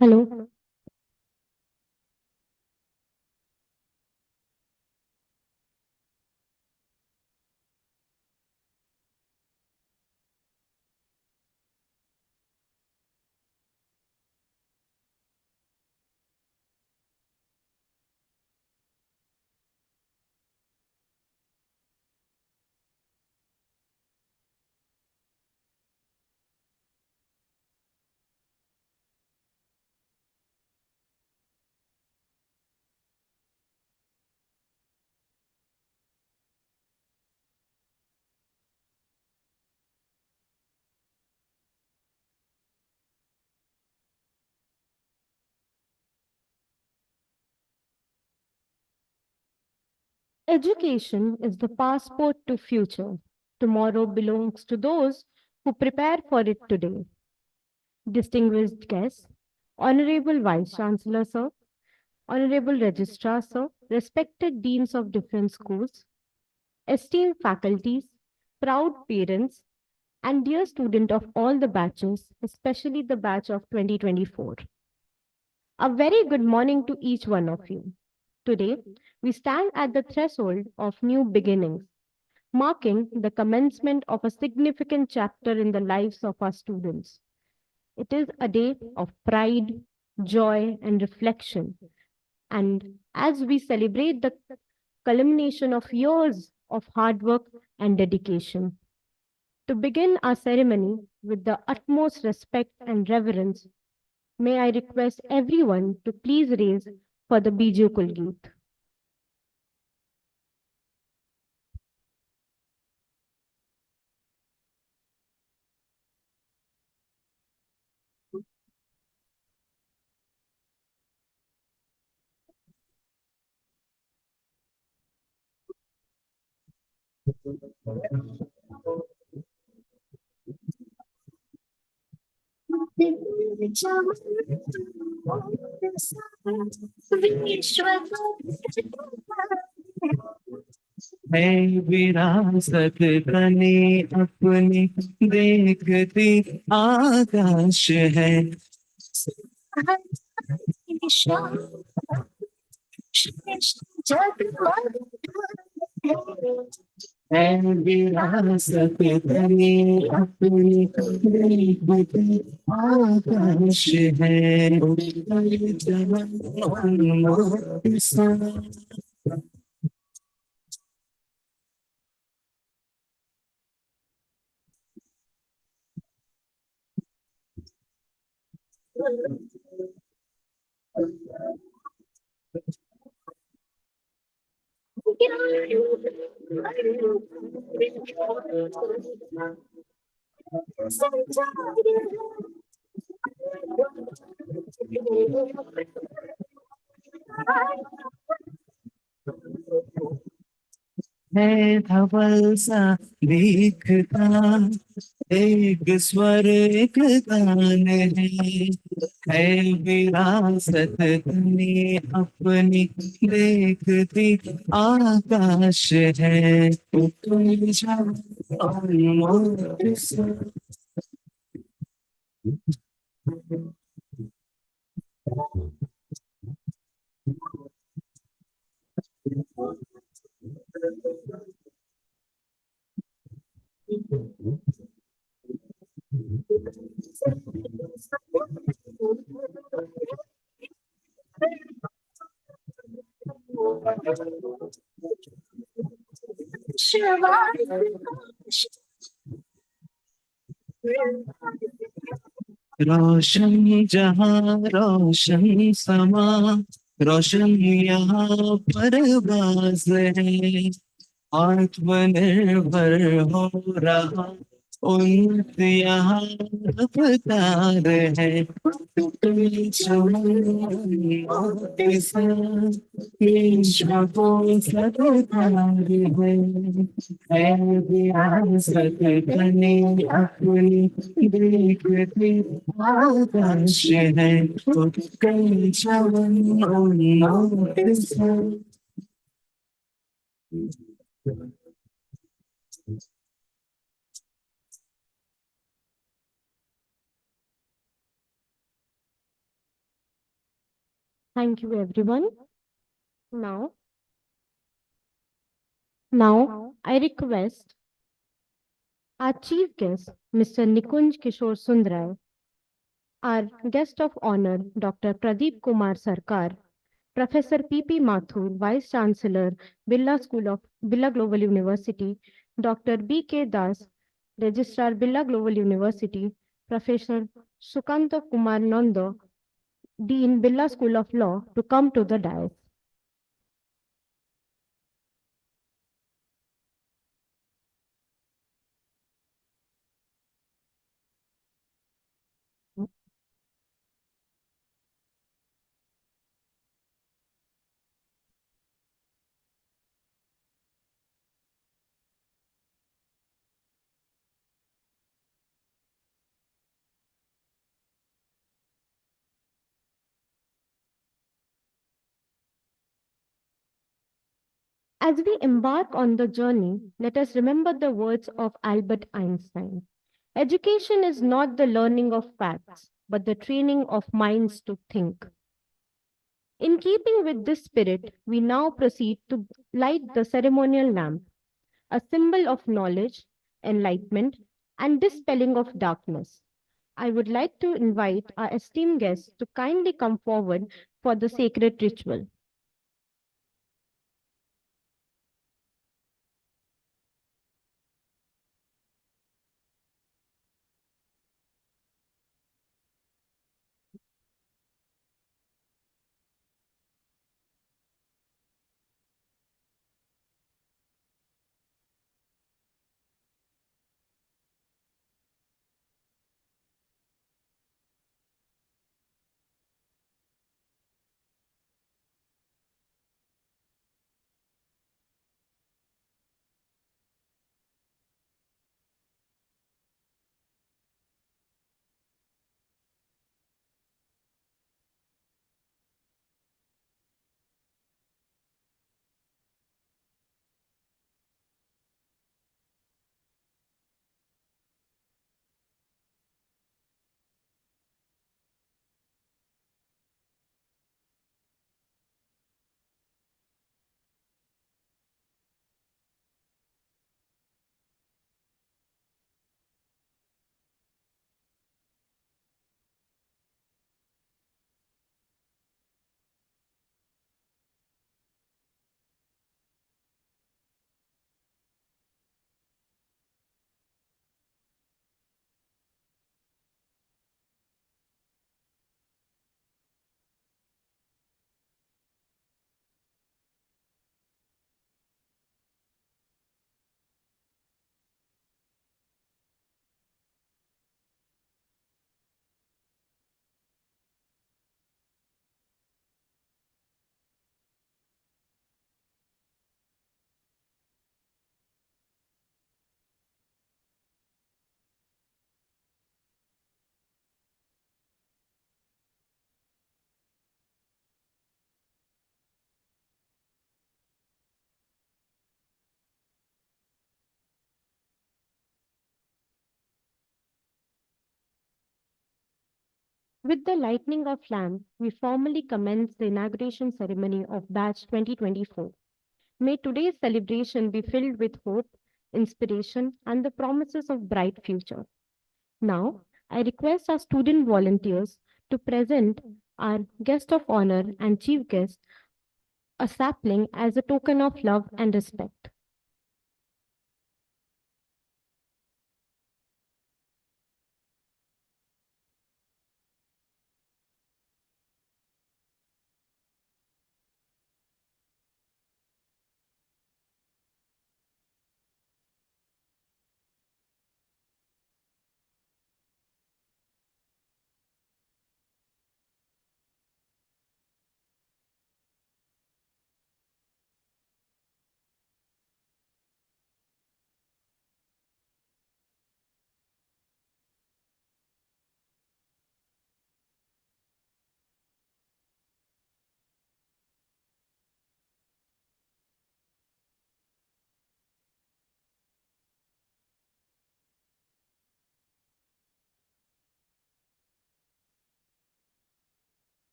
Hello. Education is the passport to future. Tomorrow belongs to those who prepare for it today. Distinguished guests, Honorable Vice Chancellor Sir, Honorable Registrar Sir, respected deans of different schools, esteemed faculties, proud parents, and dear student of all the batches, especially the batch of 2024. A very good morning to each one of you. Today, we stand at the threshold of new beginnings, marking the commencement of a significant chapter in the lives of our students. It is a day of pride, joy, and reflection. And as we celebrate the culmination of years of hard work and dedication, to begin our ceremony with the utmost respect and reverence, may I request everyone to please raise for the Bijou Kulgeet. है विरासत तने अपनी देखती आकाश है है विरासत तने अपनी देखती आकाश है उड़े जवन उन्मोद सा है धवल सा दिखता एक स्वर एक गान है विरासत तने अपनी देखती आकाश है तुम जाओ अनमोल सा रोशन जहाँ रोशन समा रोशन यहाँ परवाज़ है आत्मनिर्भर हो रहा उन्नत यहाँ रफ्तार है तुम चमन विश्व को सरकार है विरासत बने अपनी देखते आकाश है तो कई चमन उन्नत Thank you, everyone. Now, now I request our chief guest, Mr. Nikunj Kishore Sundarai, our guest of honor, Dr. Pradeep Kumar Sarkar, Professor P.P. Mathur, Vice Chancellor, Birla Global University, Dr. B.K. Das, Registrar, Birla Global University, Professor Sukanta Kumar Nanda, Dean, Birla School of Law, to come to the dais. As we embark on the journey, let us remember the words of Albert Einstein. Education is not the learning of facts, but the training of minds to think. In keeping with this spirit, we now proceed to light the ceremonial lamp, a symbol of knowledge, enlightenment, and dispelling of darkness. I would like to invite our esteemed guests to kindly come forward for the sacred ritual. With the lighting of lamp, we formally commence the inauguration ceremony of Batch 2024. May today's celebration be filled with hope, inspiration, and the promises of bright future. Now, I request our student volunteers to present our guest of honor and chief guest a sapling as a token of love and respect.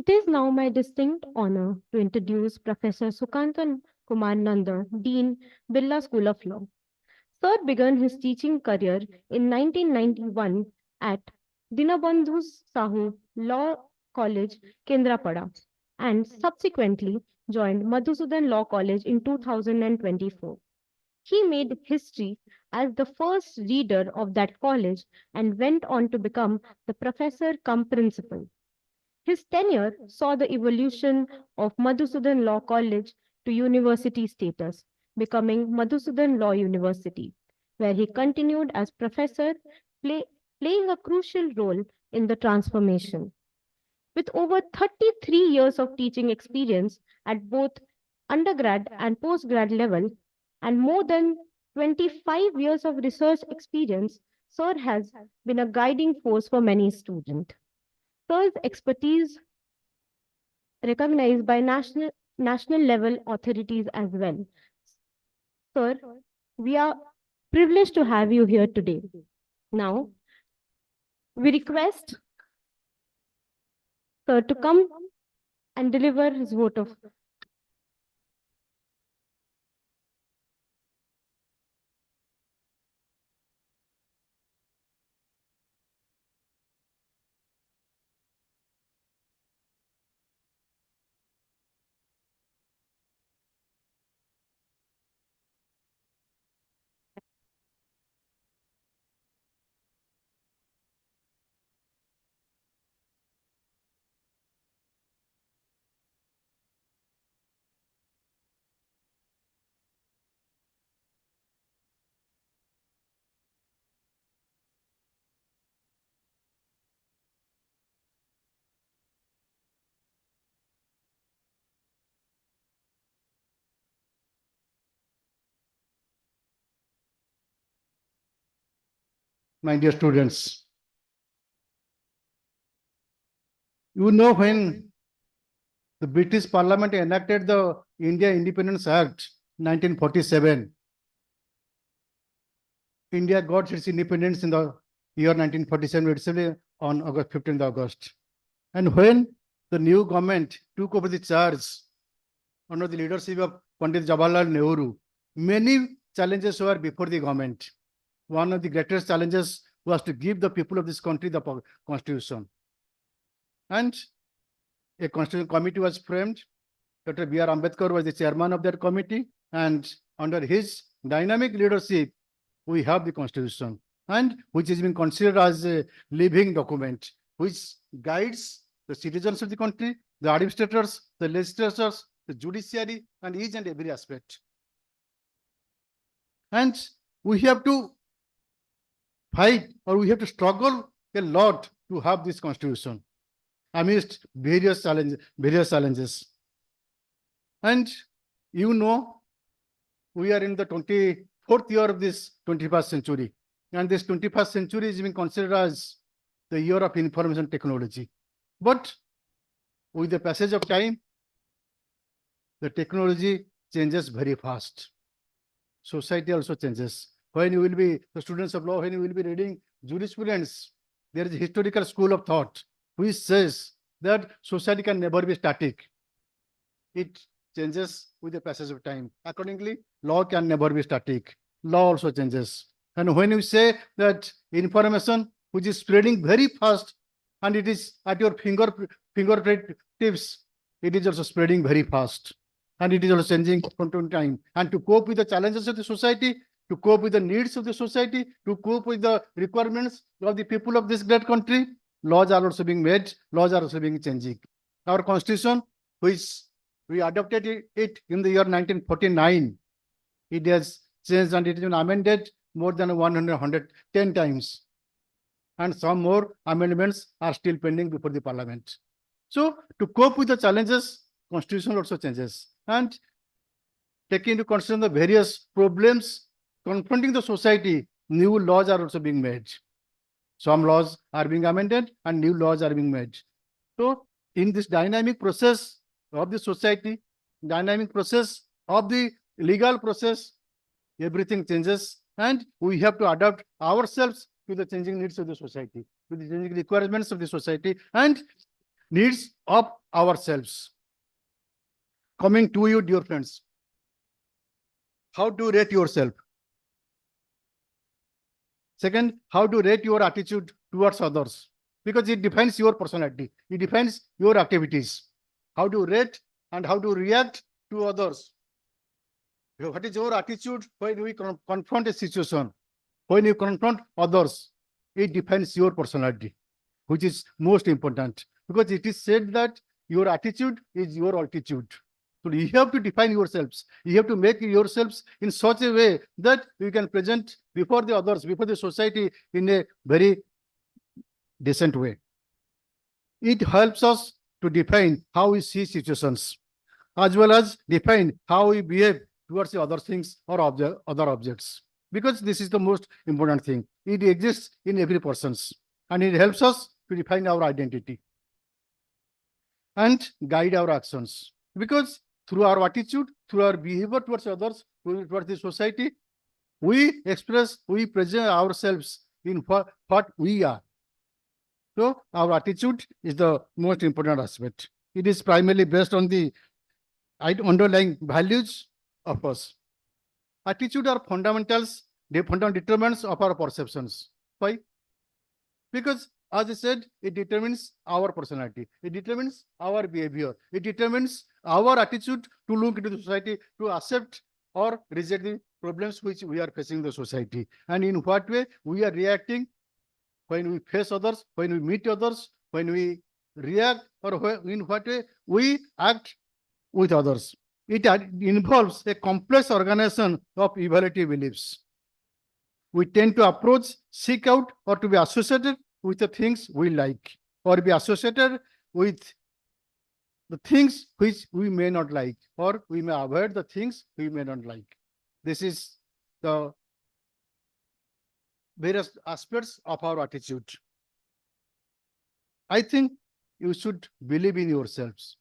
It is now my distinct honor to introduce Professor Sukantan Kumar Nanda, Dean, Birla School of Law. Sir began his teaching career in 1991 at Dinabandhu Sahu Law College, Kendrapada, and subsequently joined Madhusudan Law College in 2024. He made history as the first reader of that college and went on to become the professor cum principal. His tenure saw the evolution of Madhusudan Law College to university status, becoming Madhusudan Law University, where he continued as professor, play, playing a crucial role in the transformation. With over 33 years of teaching experience at both undergrad and postgrad level, and more than 25 years of research experience, Sir has been a guiding force for many students. Sir's expertise recognized by national level authorities as well. Sir, we are privileged to have you here today. Now, we request Sir to come and deliver his vote of my dear students. You know, when the British Parliament enacted the India Independence Act 1947, India got its independence in the year 1947, itself on August 15th August. And when the new government took over the charge under the leadership of Pandit Jawaharlal Nehru, many challenges were before the government. One of the greatest challenges was to give the people of this country the constitution. And a constitutional committee was framed. Dr. B.R. Ambedkar was the chairman of that committee, and under his dynamic leadership, we have the constitution, and which has been considered as a living document, which guides the citizens of the country, the administrators, the legislators, the judiciary, and each and every aspect. And we have to fight, or we have to struggle a lot to have this constitution amidst various challenges. And you know, we are in the 24th year of this 21st century. And this 21st century is being considered as the year of information technology. But with the passage of time, the technology changes very fast. Society also changes. When you will be, the students of law, when you will be reading jurisprudence, there is a historical school of thought which says that society can never be static. It changes with the passage of time. Accordingly, law can never be static. Law also changes. And when you say that information which is spreading very fast and it is at your fingerprint tips, it is also spreading very fast. And it is also changing from time. And to cope with the challenges of the society, to cope with the needs of the society, to cope with the requirements of the people of this great country, laws are also being made, laws are also being changing. Our constitution, which we adopted it in the year 1949, it has changed and it has been amended more than 110 times. And some more amendments are still pending before the parliament. So to cope with the challenges, constitution also changes. And taking into consideration the various problems confronting the society, new laws are also being made. Some laws are being amended and new laws are being made. So in this dynamic process of the society, dynamic process of the legal process, everything changes and we have to adapt ourselves to the changing needs of the society, to the changing requirements of the society and needs of ourselves. Coming to you, dear friends, how to rate yourself? Second, how to rate your attitude towards others, because it defines your personality, it defines your activities. How to rate and how to react to others. What is your attitude when we confront a situation? When you confront others, it defines your personality, which is most important, because it is said that your attitude is your altitude. So you have to define yourselves. You have to make yourselves in such a way that you can present before the others, before the society in a very decent way. It helps us to define how we see situations, as well as define how we behave towards the other things or other objects. Because this is the most important thing. It exists in every person's, and it helps us to define our identity and guide our actions. Because through our attitude, through our behavior towards others, towards the society, we express, we present ourselves in what we are. So our attitude is the most important aspect. It is primarily based on the underlying values of us. Attitude are fundamentals, the fundamental determinants of our perceptions. Why? Because, as I said, it determines our personality, it determines our behavior, it determines our attitude to look into the society, to accept or reject the problems which we are facing in the society, and in what way we are reacting when we face others, when we meet others, when we react, or in what way we act with others. It involves a complex organization of evaluative beliefs. We tend to approach, seek out, or to be associated with the things we like, or be associated with the things which we may not like, or we may avoid the things we may not like. This is the various aspects of our attitude. I think you should believe in yourselves.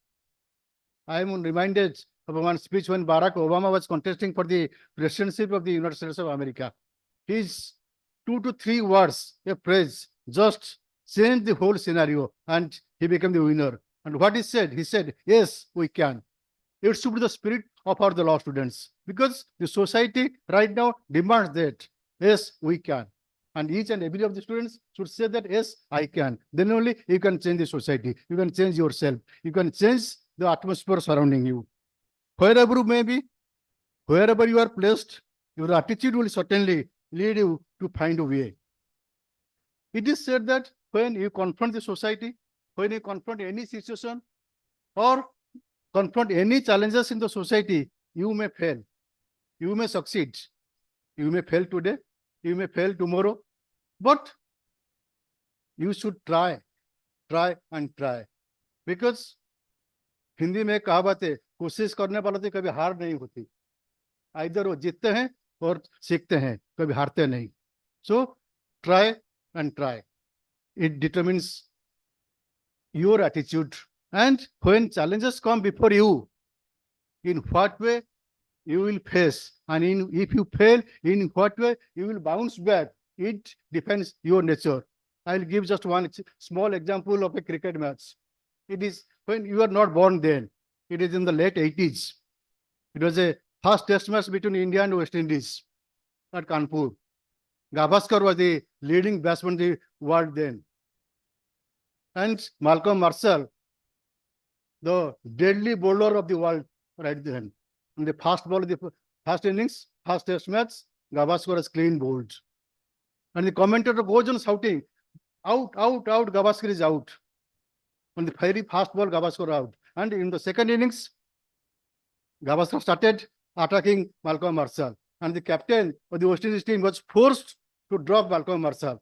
I am reminded of one speech when Barack Obama was contesting for the presidency of the United States of America. His 2 to 3 words, a phrase, just changed the whole scenario, and he became the winner. And what he said, yes, we can. It should be the spirit of our law students, because the society right now demands that, yes, we can. And each and every of the students should say that, yes, I can. Then only you can change the society. You can change yourself. You can change the atmosphere surrounding you. Wherever you may be, wherever you are placed, your attitude will certainly lead you to find a way. It is said that when you confront the society, when you confront any situation, or confront any challenges in the society, you may fail. You may succeed. You may fail today. You may fail tomorrow. But you should try and try. Because Hindi में कहावत है, कोशिश करने वालों से कभी हार नहीं होती. Either वो जीतते हैं और सीखते हैं, कभी हारते नहीं. So try and try. It determines your attitude. And when challenges come before you, in what way you will face, and if you fail, in what way you will bounce back, it depends your nature. I'll give just one small example of a cricket match. It is when you are not born then. It is in the late 80s. It was a first test match between India and West Indies at Kanpur. Gavaskar was the leading batsman in the world then. And Malcolm Marshall, the deadly bowler of the world right then. In the first ball of the first innings, first test match, Gavaskar has clean bowled. And the commentator goes on shouting, out, out, out, Gavaskar is out. On the very fast ball, Gavaskar out. And in the second innings, Gavaskar started attacking Malcolm Marshall. And the captain of the West Indies team was forced to drop Malcolm Marshall.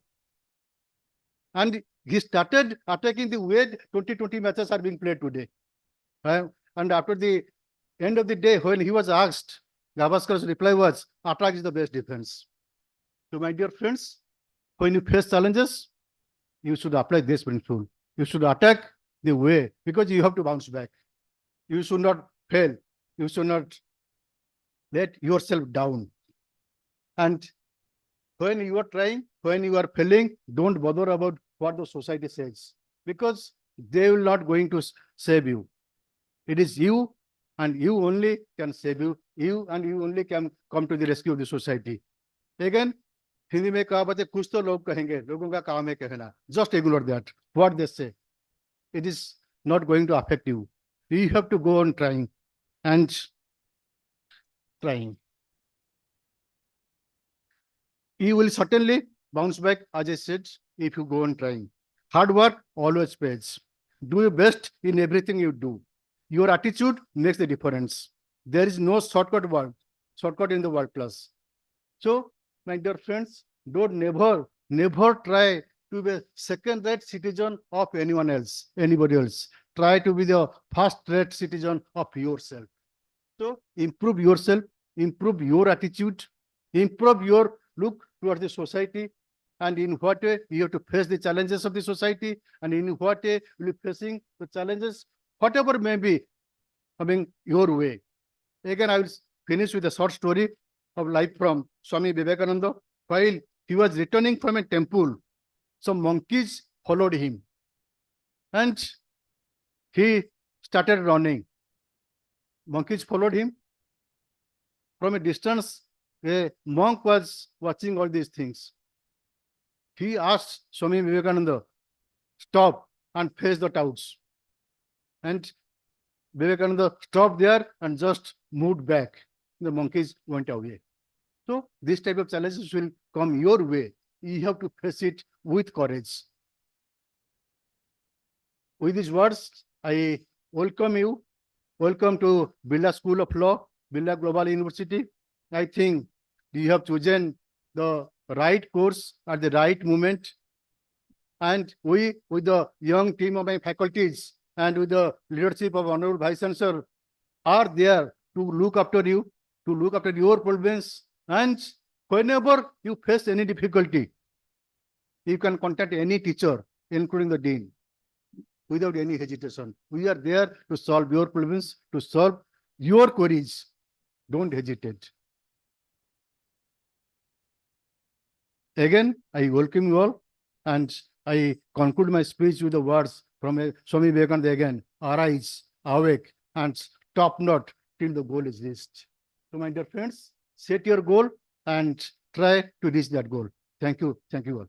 And he started attacking the way 2020 matches are being played today. And after the end of the day, when he was asked, Gavaskar's reply was, attack is the best defense. So my dear friends, when you face challenges, you should apply this principle. You should attack the way, because you have to bounce back. You should not fail. You should not let yourself down. And when you are trying, when you are failing, don't bother about what the society says, because They will not going to save you. It is you and you only can save you. You and you only can come to the rescue of the society. Again, Hindi में कहावत है, कुछ तो लोग कहेंगे, लोगों का काम है कहना. Just ignore that. What they say, it is not going to affect you. You have to go on trying and trying. You will certainly bounce back, as I said, if you go on trying. Hard work always pays. Do your best in everything you do. Your attitude makes the difference. There is no shortcut in the workplace. So, my dear friends, don't never try to be a second-rate citizen of anyone else, anybody else. Try to be the first-rate citizen of yourself. So, improve yourself, improve your attitude, improve your look towards the society, and in what way you have to face the challenges of the society, and in what way will be facing the challenges, whatever may be coming your way. Again, I will finish with a short story of life from Swami Vivekananda. While he was returning from a temple, some monkeys followed him, and he started running. Monkeys followed him. From a distance, a monk was watching all these things. He asked Swami Vivekananda, stop and face the touts. And Vivekananda stopped there and just moved back. The monkeys went away. So this type of challenges will come your way. You have to face it with courage. With these words, I welcome you. Welcome to Birla School of Law, Birla Global University. I think you have chosen the right course at the right moment. And we, with the young team of my faculties and with the leadership of Honorable Vice Chancellor, are there to look after you, to look after your problems. And whenever you face any difficulty, you can contact any teacher, including the dean, without any hesitation. We are there to solve your problems, to solve your queries. Don't hesitate. Again, I welcome you all, and I conclude my speech with the words from Swami Vivekananda again: arise, awake, and stop not till the goal is reached. So, my dear friends, set your goal and try to reach that goal. Thank you. Thank you all.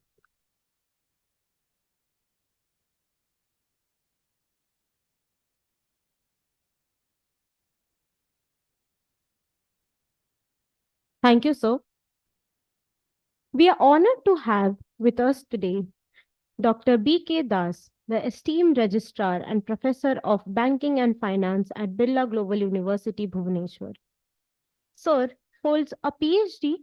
Thank you, sir. We are honored to have with us today Dr. B.K. Das, the esteemed Registrar and Professor of Banking and Finance at Birla Global University, Bhubaneswar. Sir holds a PhD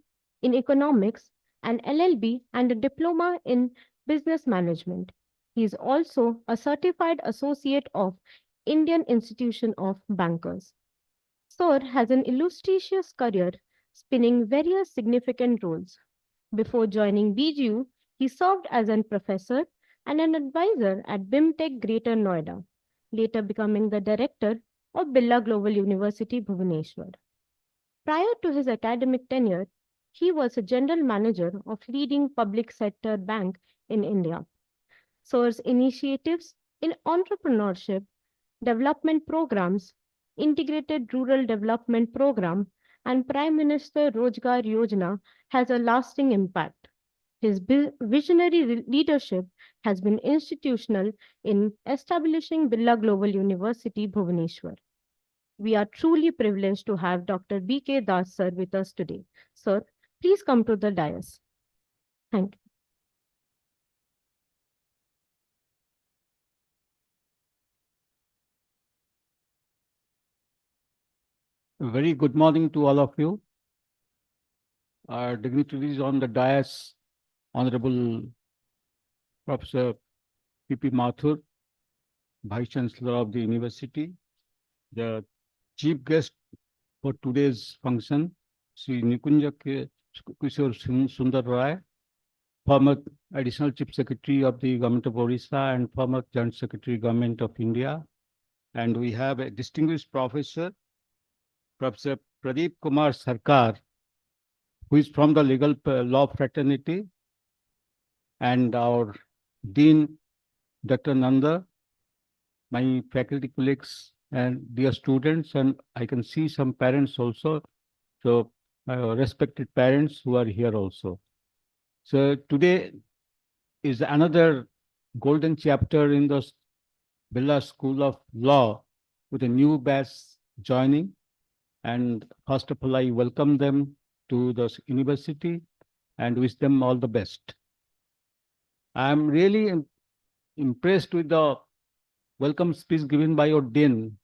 in Economics, an LL.B. and a Diploma in Business Management. He is also a Certified Associate of Indian Institution of Bankers. Sir has an illustrious career spinning various significant roles. Before joining BGU, he served as an professor and an advisor at BIMTech Greater Noida, later becoming the director of Birla Global University, Bhubaneswar. Prior to his academic tenure, he was a general manager of leading public sector bank in India. Sir's initiatives in entrepreneurship, development programs, integrated rural development program, and Prime Minister Rojgar Yojana has a lasting impact. His visionary leadership has been institutional in establishing Birla Global University, Bhubaneswar. We are truly privileged to have Dr. B.K. Das sir with us today. Sir, please come to the dais. Thank you. Very good morning to all of you. Our dignitaries on the dais, Honorable Professor P.P. Mathur, Vice Chancellor of the University, the chief guest for today's function, Sri Nikunja Kishore Sundar Rai, former Additional Chief Secretary of the Government of Odisha and former Joint Secretary Government of India. And we have a distinguished professor, Professor Pradeep Kumar Sarkar, who is from the legal law fraternity, and our Dean, Dr. Nanda, my faculty colleagues and dear students, and I can see some parents also. So, respected parents who are here also. So today is another golden chapter in the Birla School of Law with a new batch joining. And first of all, I welcome them to the university and wish them all the best. I am really impressed with the welcome speech given by your dean,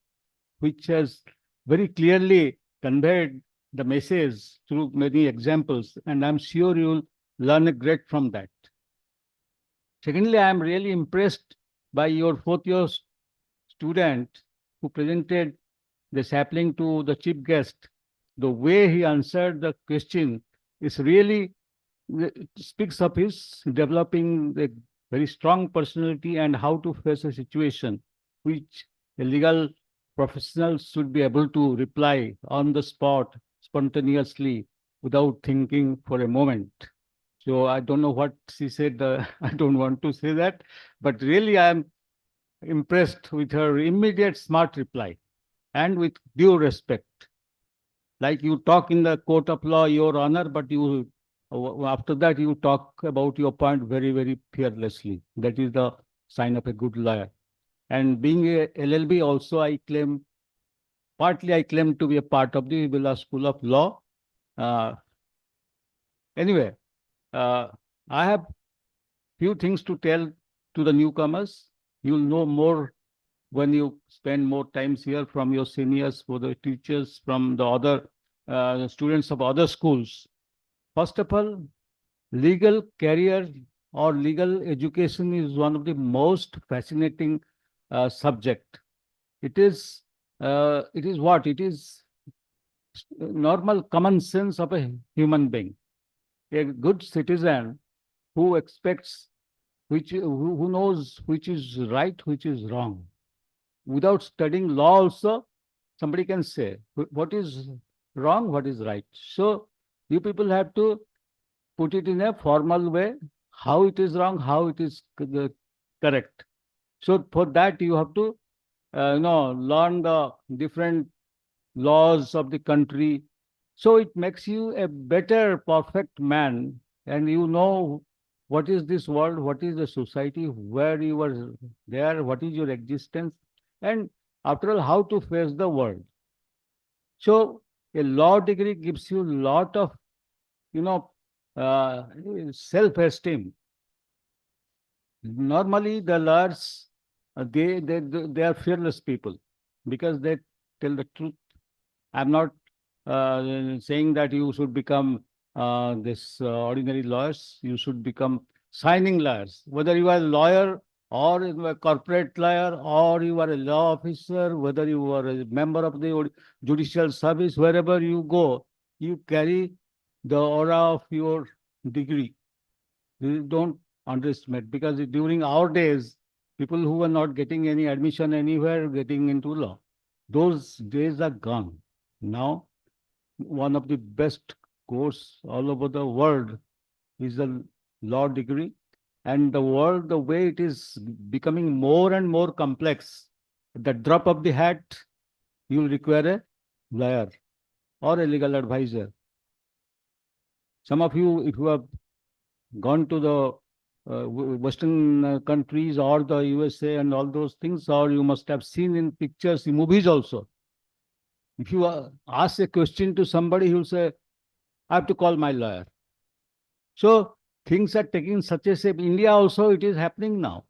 which has very clearly conveyed the message through many examples, and I'm sure you'll learn a great from that. Secondly, I am really impressed by your fourth year student who presented the sapling to the chief guest. The way he answered the question is really speaks of his developing a very strong personality and how to face a situation which a legal professional should be able to reply on the spot spontaneously without thinking for a moment. So I don't know what she said. I don't want to say that, but really I am impressed with her immediate smart reply and with due respect. Like you talk in the court of law, Your Honor, but you after that you talk about your point very, very fearlessly. That is the sign of a good lawyer. And being a LL.B. also, partly I claim to be a part of the Birla School of Law. Uh, anyway, uh, I have few things to tell to the newcomers. You'll know more when you spend more times here from your seniors, for the teachers, from the other students of other schools. First of all, legal career or legal education is one of the most fascinating subject. It is what? It is normal common sense of a human being. A good citizen who expects who knows which is right, which is wrong. Without studying law also, somebody can say what is wrong, what is right. So you people have to put it in a formal way, how it is wrong, how it is correct. So for that you have to learn the different laws of the country. So it makes you a better, perfect man, and you know what is this world, what is the society, where you are there, what is your existence, and after all, how to face the world. So a law degree gives you a lot of, you know, uh, self-esteem. Normally, the lawyers, they are fearless people because they tell the truth. I'm not saying that you should become this ordinary lawyers. You should become signing lawyers. Whether you are a lawyer or you are a corporate lawyer or you are a law officer, whether you are a member of the judicial service, wherever you go, you carry the aura of your degree. You don't underestimate because during our days, people who were not getting any admission anywhere getting into law. Those days are gone. Now, one of the best course all over the world is the law degree. And the world, the way it is becoming more and more complex, at the drop of the hat, you will require a lawyer or a legal advisor. Some of you, if you have gone to the Western countries or the USA and all those things, or you must have seen in pictures, in movies also. If you ask a question to somebody, he will say, I have to call my lawyer. So things are taking such a shape. India also, it is happening now.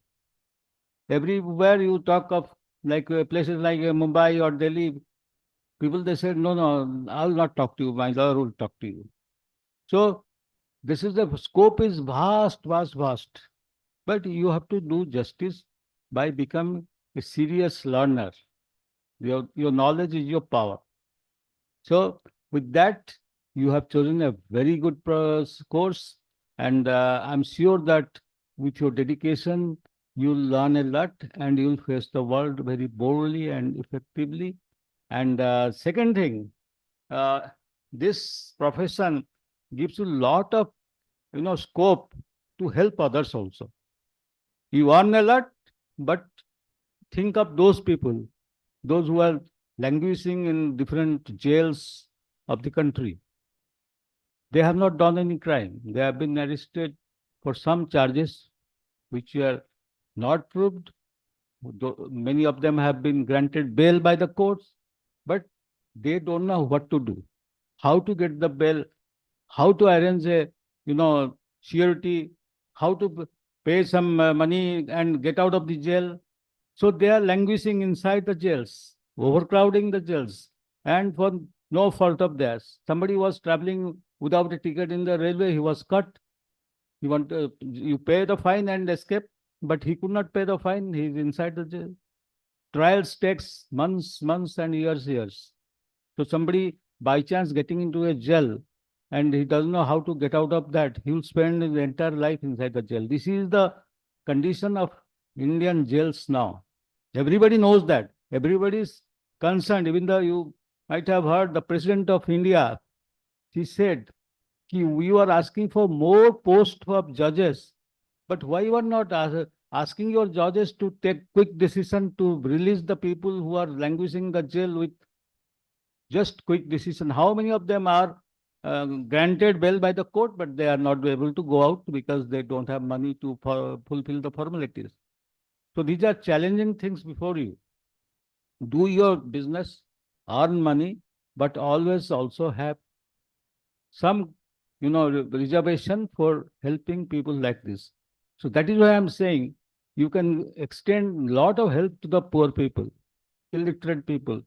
Everywhere you talk of like places like Mumbai or Delhi, people they say, no, no, I will not talk to you. My lawyer will talk to you. So this is the scope is vast, vast, vast. But you have to do justice by becoming a serious learner. Your knowledge is your power. So with that, you have chosen a very good course, and I'm sure that with your dedication, you'll learn a lot and you'll face the world very boldly and effectively. And second thing, uh, this profession gives you a lot of scope to help others also. You earn a lot, but think of those people, those who are languishing in different jails of the country. They have not done any crime. They have been arrested for some charges which are not proved. Many of them have been granted bail by the courts, but they don't know what to do, how to get the bail, how to arrange a, surety, how to pay some money and get out of the jail. So they are languishing inside the jails, overcrowding the jails, and for no fault of theirs. Somebody was traveling without a ticket in the railway, he was cut. You pay the fine and escape, but he could not pay the fine. He's inside the jail. Trials takes months and years. So somebody by chance getting into a jail and he doesn't know how to get out of that, he will spend his entire life inside the jail. This is the condition of Indian jails now. Everybody knows that. Everybody is concerned. Even though you might have heard the President of India, he said, we are asking for more posts of judges, but why you are not asking your judges to take quick decision to release the people who are languishing in the jail with just quick decision? How many of them are granted bail by the court, but they are not able to go out because they don't have money to fulfill the formalities? So these are challenging things before you. Do your business, earn money, but always also have some, reservation for helping people like this. So that is why I'm saying you can extend a lot of help to the poor people, illiterate people,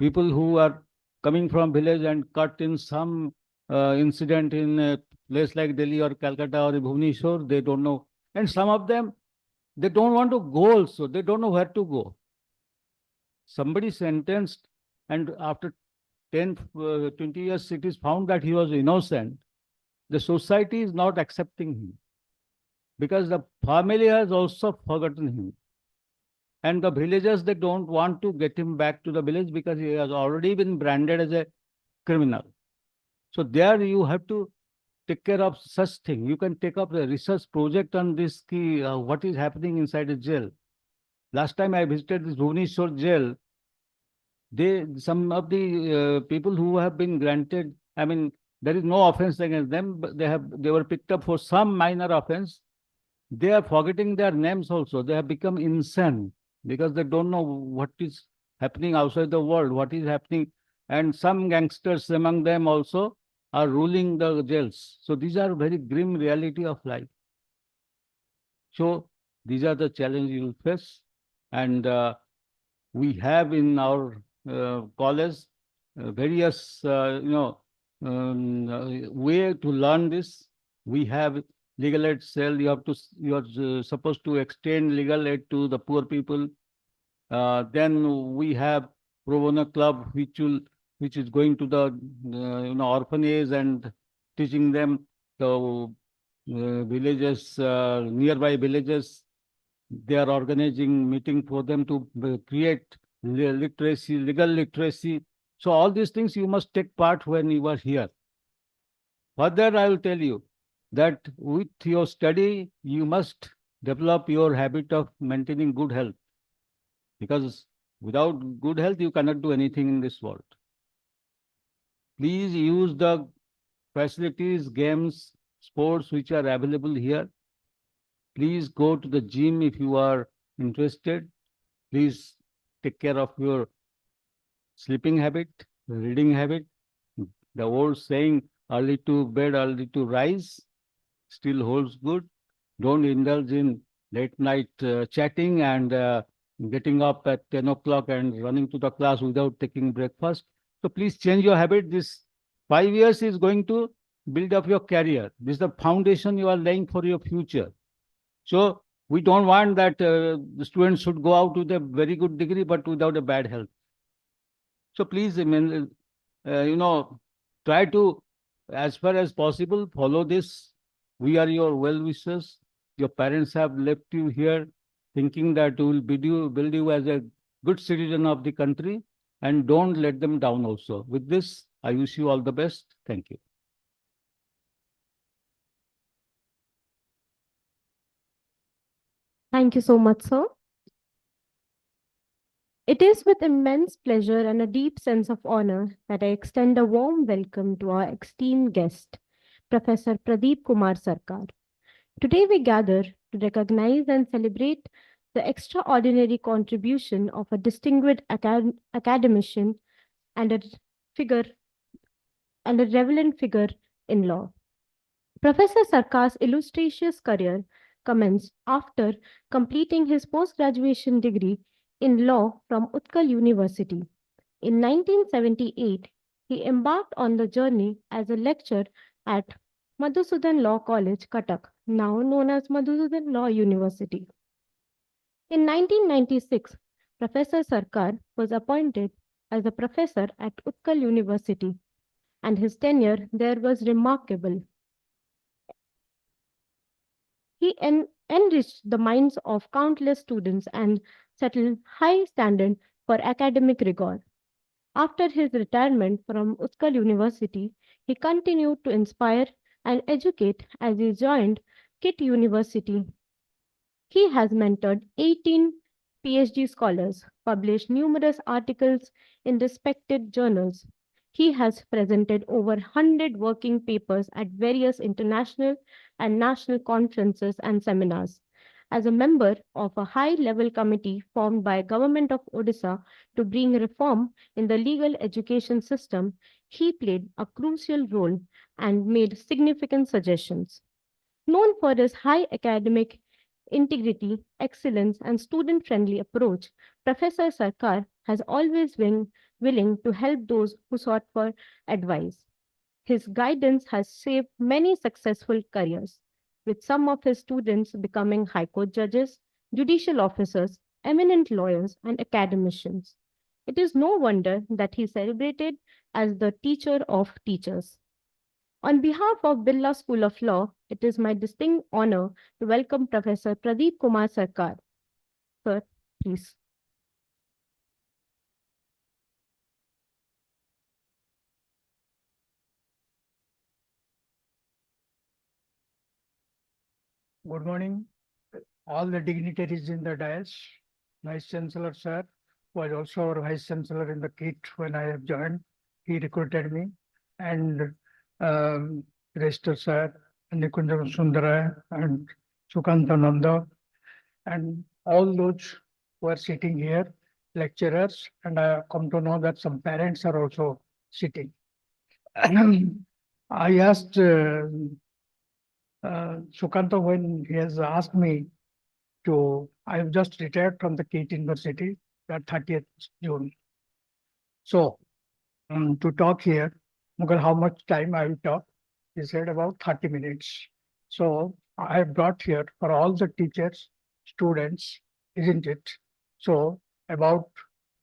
people who are coming from village and cut in some incident in a place like Delhi or Calcutta or Bhubaneswar, they don't know. And some of them, they don't want to go also. They don't know where to go. Somebody sentenced, and after 10, 20 years, it is found that he was innocent. The society is not accepting him because the family has also forgotten him. And the villagers, they don't want to get him back to the village because he has already been branded as a criminal. So there you have to take care of such thing. You can take up a research project on this, what is happening inside a jail. Last time I visited this Bhubaneswar jail, some of the people who have been granted, I mean, there is no offense against them, but they were picked up for some minor offense. They are forgetting their names also. They have become insane because they don't know what is happening outside the world, what is happening. And some gangsters among them also are ruling the jails. So these are very grim reality of life. So these are the challenges you will face. And we have in our college various, way to learn this. We have legal aid cell. You are supposed to extend legal aid to the poor people. Then we have pro bono club, which is going to the orphanage and teaching them the villages, nearby villages. They are organizing meeting for them to create literacy, legal literacy. So all these things you must take part when you are here. Further, I will tell you that with your study, you must develop your habit of maintaining good health. Because without good health, you cannot do anything in this world. Please use the facilities, games, sports which are available here. Please go to the gym if you are interested. Please take care of your sleeping habit, reading habit. The old saying, early to bed, early to rise, still holds good. Don't indulge in late night chatting and getting up at 10 o'clock and running to the class without taking breakfast. So please change your habit. This 5 years is going to build up your career. This is the foundation you are laying for your future. So we don't want that the students should go out with a very good degree, but without a bad health. So please, try to, as far as possible, follow this. We are your well-wishers. Your parents have left you here thinking that we will build you as a good citizen of the country, and don't let them down also. With this, I wish you all the best. Thank you. Thank you so much, sir. It is with immense pleasure and a deep sense of honor that I extend a warm welcome to our esteemed guest, Professor Pradeep Kumar Sarkar. Today we gather to recognize and celebrate the extraordinary contribution of a distinguished academician and a figure and a relevant figure in law. Professor Sarkar's illustrious career commenced after completing his post-graduation degree in law from Utkal University. In 1978, he embarked on the journey as a lecturer at Madhusudan Law College, Cuttack, now known as Madhusudan Law University. In 1996, Professor Sarkar was appointed as a professor at Utkal University, and his tenure there was remarkable. He enriched the minds of countless students and set a high standard for academic rigor. After his retirement from Utkal University, he continued to inspire and educate as he joined KIT University. He has mentored 18 PhD scholars, published numerous articles in respected journals. He has presented over 100 working papers at various international and national conferences and seminars. As a member of a high-level committee formed by Government of Odisha to bring reform in the legal education system, he played a crucial role and made significant suggestions. Known for his high academic integrity, excellence, and student friendly approach, Professor Sarkar has always been willing to help those who sought for advice. His guidance has saved many successful careers, with some of his students becoming High Court judges, judicial officers, eminent lawyers, and academicians. It is no wonder that he is celebrated as the teacher of teachers. On behalf of Birla School of Law, it is my distinct honor to welcome Professor Pradeep Kumar Sarkar. Sir, please. Good morning, all the dignitaries in the dais. Vice Chancellor Sir was also our Vice Chancellor in the KIT when I have joined. He recruited me. And Register Sir, Nikunja Sundara, and Sukanta Nanda, and all those who are sitting here, lecturers, and I come to know that some parents are also sitting. I asked Sukanta when he has asked me I have just retired from the KIT University at 30th June. So to talk here, Mughal, how much time I will talk? He said about 30 minutes. So I have brought here for all the teachers, students, isn't it? So about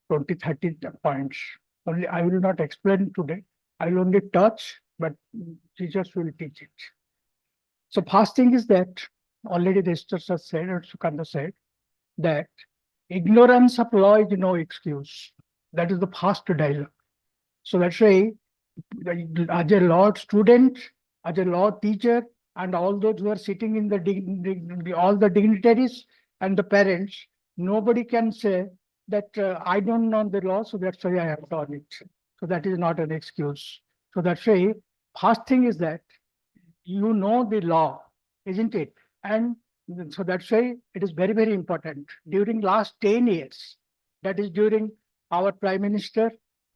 20, 30 points. Only I will not explain today. I will only touch, but teachers will teach it. So first thing is that already the sisters have said, or Sukanda said, that ignorance of law is no excuse. That is the first dialogue. So that's why, as a law student, as a law teacher, and all those who are sitting in all the dignitaries and the parents, nobody can say that I don't know the law, so that's why I have done it. So that is not an excuse. So that's why, first thing is that you know the law, isn't it? And so that's why it is very, very important. During last 10 years, that is during our Prime Minister,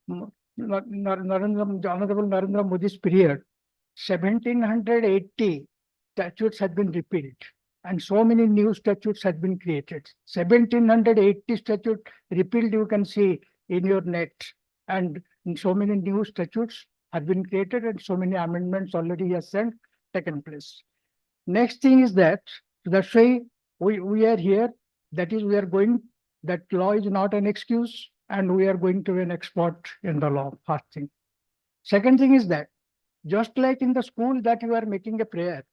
Honorable Narendra Modi's period, 1780 statutes had been repealed and so many new statutes had been created. 1780 statute repealed, you can see in your net, and so many new statutes have been created and so many amendments already has taken place. Next thing is that's why we are here. That is, we are going, that law is not an excuse and we are going to be an expert in the law, first thing. Second thing is that, just like in the school that you are making a prayer,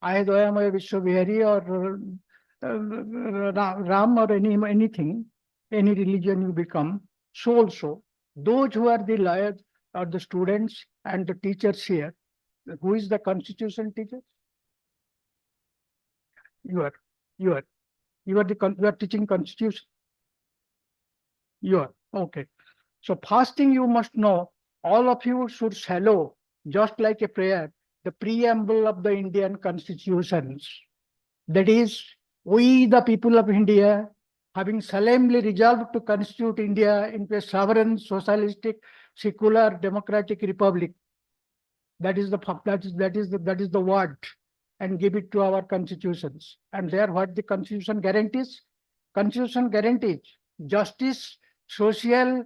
I Doyamaya Vishwabihari or Ram or anything, any religion you become, so also those who are the lawyers or the students and the teachers here, who is the constitution teacher? You are teaching constitution. You are, okay. So first thing you must know, all of you should follow, just like a prayer, the preamble of the Indian constitutions. That is, we the people of India, having solemnly resolved to constitute India into a sovereign, socialistic, secular, democratic republic. That is the word, and give it to our constitutions. And there, what the constitution guarantees? Constitution guarantees justice, social,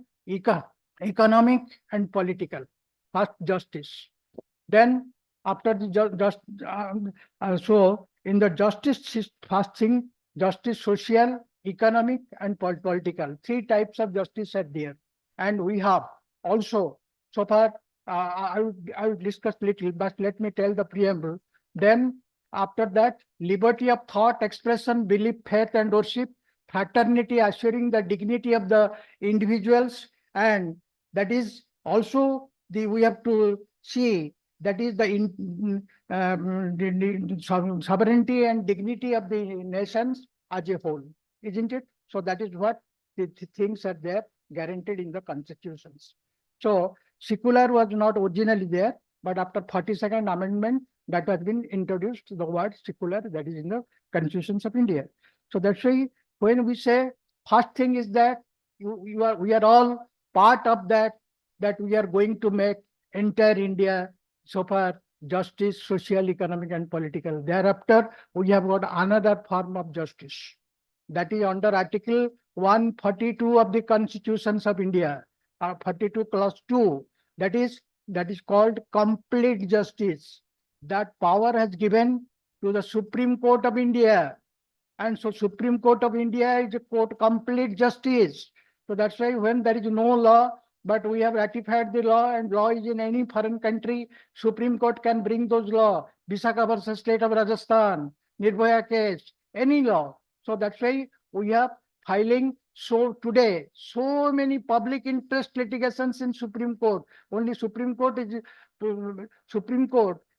economic, and political. First, justice. Then, after the so in the justice, first thing, justice, social, economic, and political. Three types of justice are there, and we have also so far. I would discuss little, but let me tell the preamble. Then, after that, liberty of thought, expression, belief, faith, and worship, fraternity, assuring the dignity of the individuals, and that is also we have to see, that is the sovereignty and dignity of the nations as a whole, isn't it? So that is what the things are there guaranteed in the constitutions. So secular was not originally there, but after 42nd Amendment, that has been introduced, the word secular, that is in the constitutions of India. So that's why when we say first thing is that we are all part of that we are going to make entire India so far justice, social, economic, and political. Thereafter, we have got another form of justice. That is under Article 142 of the Constitutions of India, 42 clause 2. That is called complete justice. That power has given to the Supreme Court of India. And so Supreme Court of India is a court complete justice. So that's why when there is no law, but we have ratified the law, and law is in any foreign country, Supreme Court can bring those law. Visakhapatnam versus State of Rajasthan, Nirbhaya case, any law. So that's why we have filing. So today, so many public interest litigations in Supreme Court. Only Supreme Court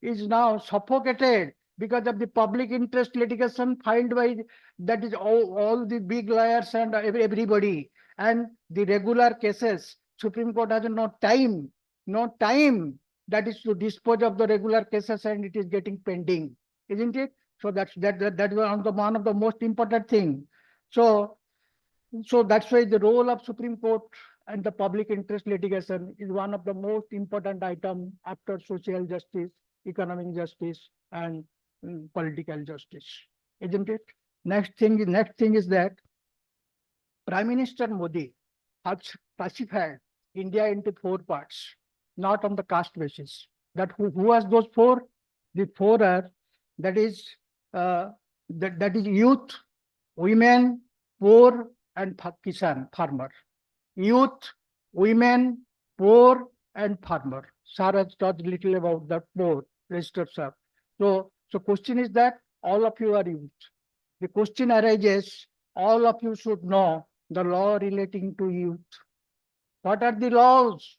is now suffocated because of the public interest litigation filed by, that is all the big lawyers and everybody. And the regular cases, Supreme Court has no time, that is to dispose of the regular cases, and it is getting pending, isn't it? So that is one of the most important thing. So that's why the role of Supreme Court and the public interest litigation is one of the most important item after social justice, economic justice, and political justice, isn't it? Next thing is that Prime Minister Modi has classified India into 4 parts, not on the caste basis. That who has those 4? The 4 are, that is youth, women, poor, and kisan, farmer. Youth, women, poor, and farmer. Sir has talked little about that poor, registered sir. So question is that all of you are youth. The question arises, all of you should know the law relating to youth. What are the laws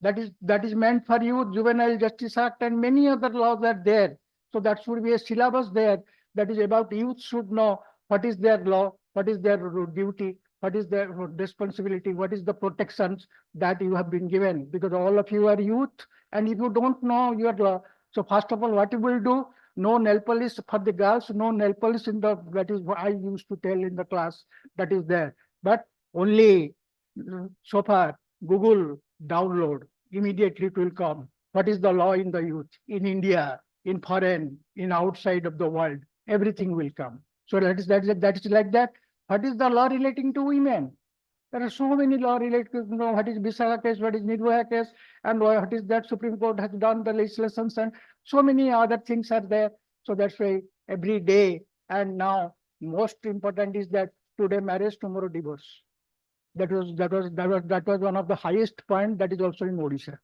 that is meant for youth? Juvenile Justice Act and many other laws are there. So that should be a syllabus there that is about youth should know what is their law, what is their duty, what is their responsibility, what is the protections that you have been given, because all of you are youth, and if you don't know your law, so first of all, what you will do? No nail polish for the girls, no nail polish in the, that is what I used to tell in the class, that is there. But only so far, Google download, immediately it will come. What is the law in the youth, in India, in foreign, in outside of the world? Everything will come. So that is like that. What is the law relating to women? There are so many law related to, what is Visakhapatnam case, what is Nirbhaya case, and what is that Supreme Court has done the legislations, and so many other things are there. So that's why every day, and now most important is that today marriage, tomorrow divorce. That was one of the highest point, that is also in Odisha.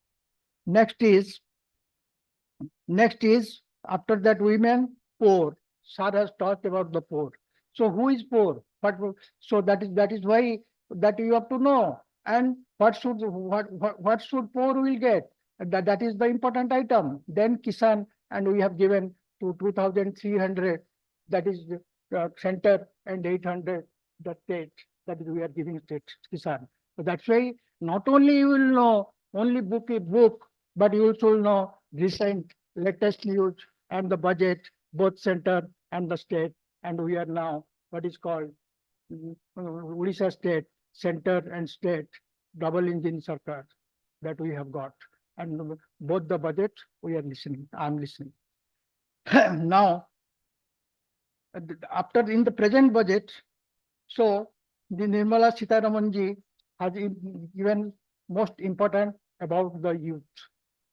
Next is after that women, poor. Sir has talked about the poor. So who is poor? But so that is why that you have to know. And what should poor will get? That is the important item. Then Kisan, and we have given to 2,300. That is center, and 800 the state. That is we are giving state Kisan. So that's why not only you will know only book, but you also will know recent latest news and the budget, both center and the state. And we are now what is called Odisha state, center and state, double engine circuit that we have got. And both the budget we are listening. I'm listening. Now, after in the present budget, so the Nirmala Sitharaman ji has given most important about the youth.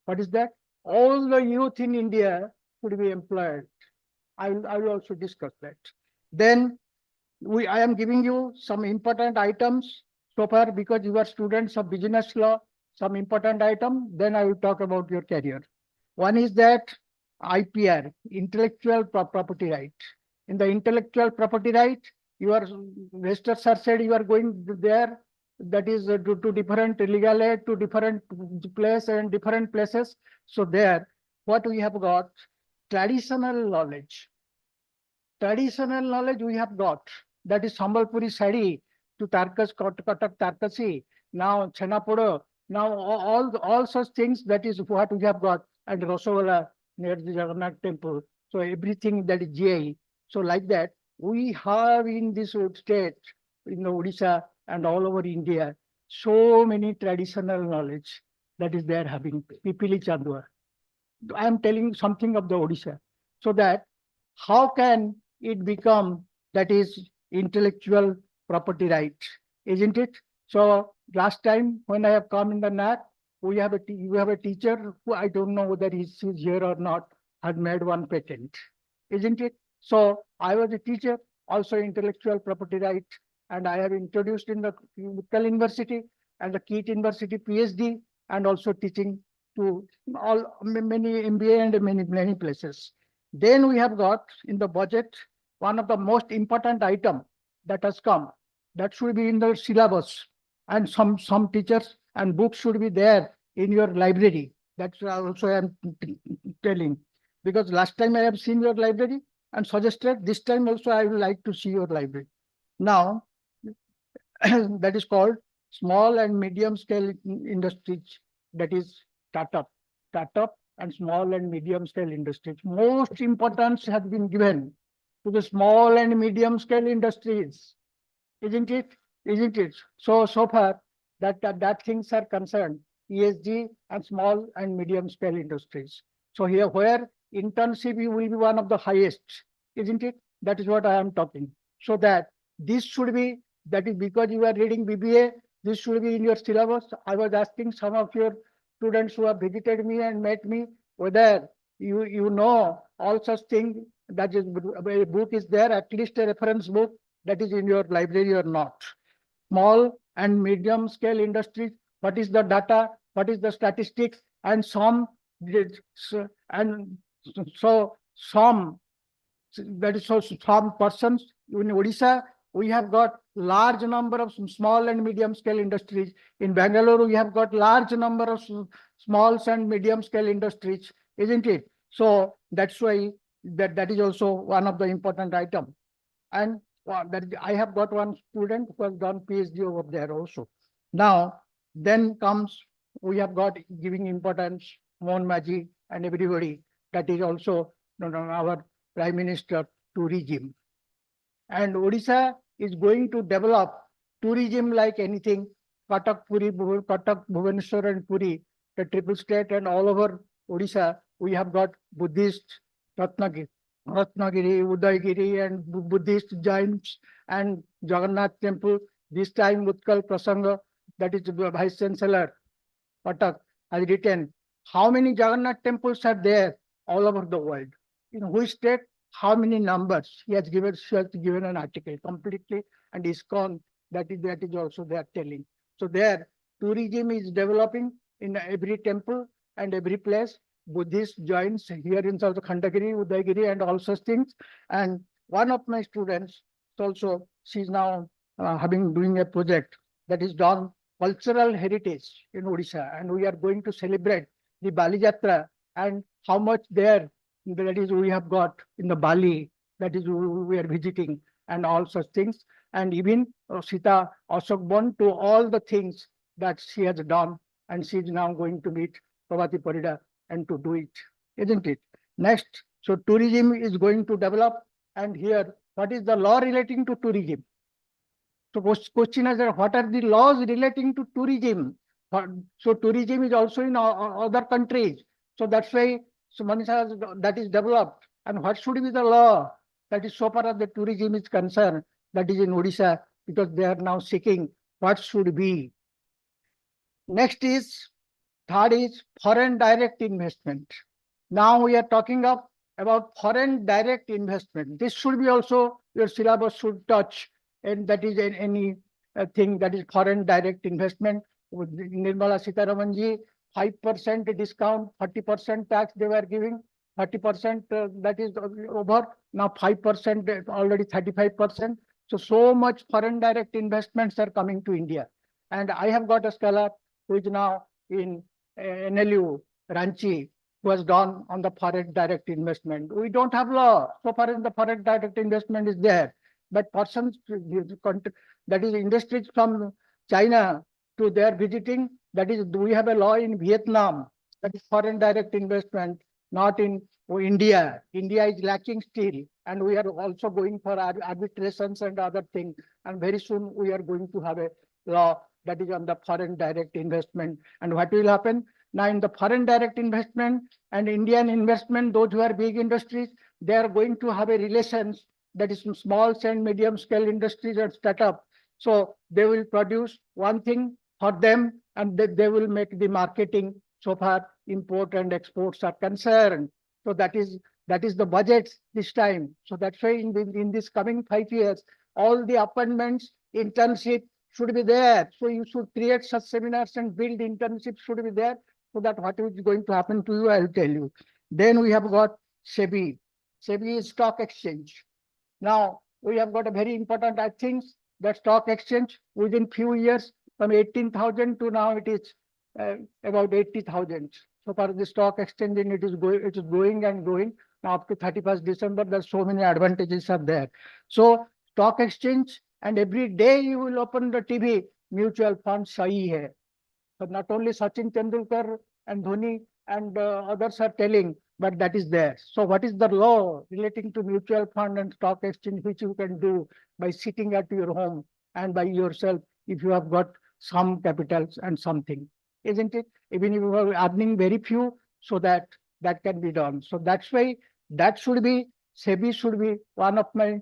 What is that? All the youth in India should be employed. I will also discuss that. Then I am giving you some important items so far because you are students of business law, some important item. Then I will talk about your career. One is that IPR, intellectual property right. In the intellectual property right, your registered sir said you are going there, that is to different legal aid, to different place and different places. So there, what we have got, traditional knowledge. Traditional knowledge we have got. That is Sambalpuri sari to Tarkas, Katak Tarkasi, now Chenapoda, now all such things, that is what we have got, and Rosovala near the Jagannath temple. So everything that is GI. So like that, we have in this state, in Odisha and all over India, so many traditional knowledge that is there having. Pipili Chandua. I am telling something of the Odisha. So that how can it become that is intellectual property right, isn't it? So last time when I have come in the NAC, we have a teacher who I don't know whether he's here or not, had made one patent, isn't it? So I was a teacher, also intellectual property right, and I have introduced in the Utkal University and the KIT University PhD, and also teaching to many MBA and many places. Then we have got in the budget one of the most important item that has come, that should be in the syllabus, and some teachers and books should be there in your library. That's also I am telling, because last time I have seen your library and suggested this time also I would like to see your library. Now that is called small and medium scale industries, that is startup and small and medium scale industries. Most importance has been given to the small and medium scale industries, isn't it? Isn't it? So far that things are concerned, ESG and small and medium scale industries. So here where internship will be one of the highest, isn't it? That is what I am talking. So that this should be, that is because you are reading BBA, this should be in your syllabus. I was asking some of your students who have visited me and met me whether you know all such things, that is a book is there, at least a reference book that is in your library or not. Small and medium scale industries, what is the data, what is the statistics, and some that is so some persons in Odisha, we have got large number of small and medium scale industries. In Bangalore, we have got large number of small and medium scale industries, isn't it? So that's why that is also one of the important item. And that I have got one student who has done PhD over there also. Now, then comes, we have got giving importance, Mohan Maji and everybody, that is also our Prime Minister, tourism. And Odisha is going to develop tourism like anything. Katak, Bhubaneswar and Puri, the triple state, and all over Odisha, we have got Buddhist Ratnagiri, Udaygiri, and Buddhist giants, and Jagannath temple. This time Utkal Prasanga, that is the Vice Chancellor, Patak, has written how many Jagannath temples are there all over the world. In which state, how many numbers. She has given an article completely, and ISKCON, that is also they are telling. So there, tourism is developing in every temple and every place. Buddhist joins here in South Khandagiri, Udaygiri, and all such things. And one of my students also, she's now doing a project that is done cultural heritage in Odisha, and we are going to celebrate the Bali Jatra, and how much there that is we have got in the Bali, that is we are visiting, and all such things. and even Sita Ashok to all the things that she has done, and she is now going to meet Prabhati Parida and to do it, isn't it? Next, so tourism is going to develop, and here, what is the law relating to tourism? So question is that what are the laws relating to tourism? So tourism is also in other countries. So that's why so Manisha, that is developed. And what should be the law? That is so far as the tourism is concerned, that is in Odisha, because they are now seeking what should be. Next is, third is foreign direct investment. Now we are talking about foreign direct investment. This should be also your syllabus should touch, and that is any thing that is foreign direct investment. With Nirmala Sitharaman ji, 5% discount, 30% tax they were giving, 30% that is over, now 5%, already 35%. So much foreign direct investments are coming to India. And I have got a scholar who is now in NLU, Ranchi, who has done on the foreign direct investment. We don't have law so far as the foreign direct investment is there. But persons, that is industries from China to their visiting, that is, we have a law in Vietnam, that is foreign direct investment, not in India. India is lacking still, and we are also going for arbitrations and other things. And very soon we are going to have a law that is on the foreign direct investment. And what will happen? Now in the foreign direct investment and Indian investment, those who are big industries, they are going to have a relations, that is small and medium scale industries and startup. So they will produce one thing for them, and they will make the marketing so far import and exports are concerned. So that is the budget this time. So that's why in this coming 5 years, all the appointments, internship should be there. So you should create such seminars and build internships should be there, so that what is going to happen to you, I will tell you. Then we have got SEBI. SEBI is stock exchange. Now we have got a very important, I think, that stock exchange within few years from 18,000 to now it is about 80,000. So far the stock exchange, it is growing and growing. Now up to 31st December, there's so many advantages are there. So stock exchange, and every day you will open the TV, mutual fund sahi hai. But not only Sachin Tendulkar and Dhoni and others are telling, but that is there. So what is the law relating to mutual fund and stock exchange, which you can do by sitting at your home and by yourself if you have got some capitals and something, isn't it? Even if you are earning very few, so that can be done. So that's why that should be, SEBI should be, one of my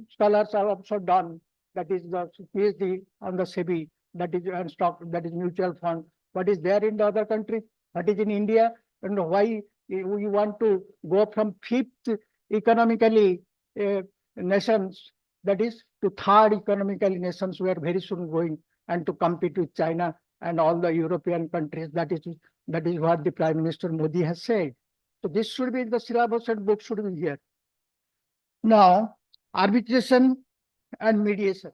scholars are also done, that is the PhD on the SEBI, that is on stock, that is mutual fund. What is there in the other country? What is in India? And why we want to go from 5th economically nations, that is to 3rd economically nations, we are very soon going, and to compete with China and all the European countries. That is what the Prime Minister Modi has said. So this should be the syllabus and book should be here. Now, arbitration and mediation.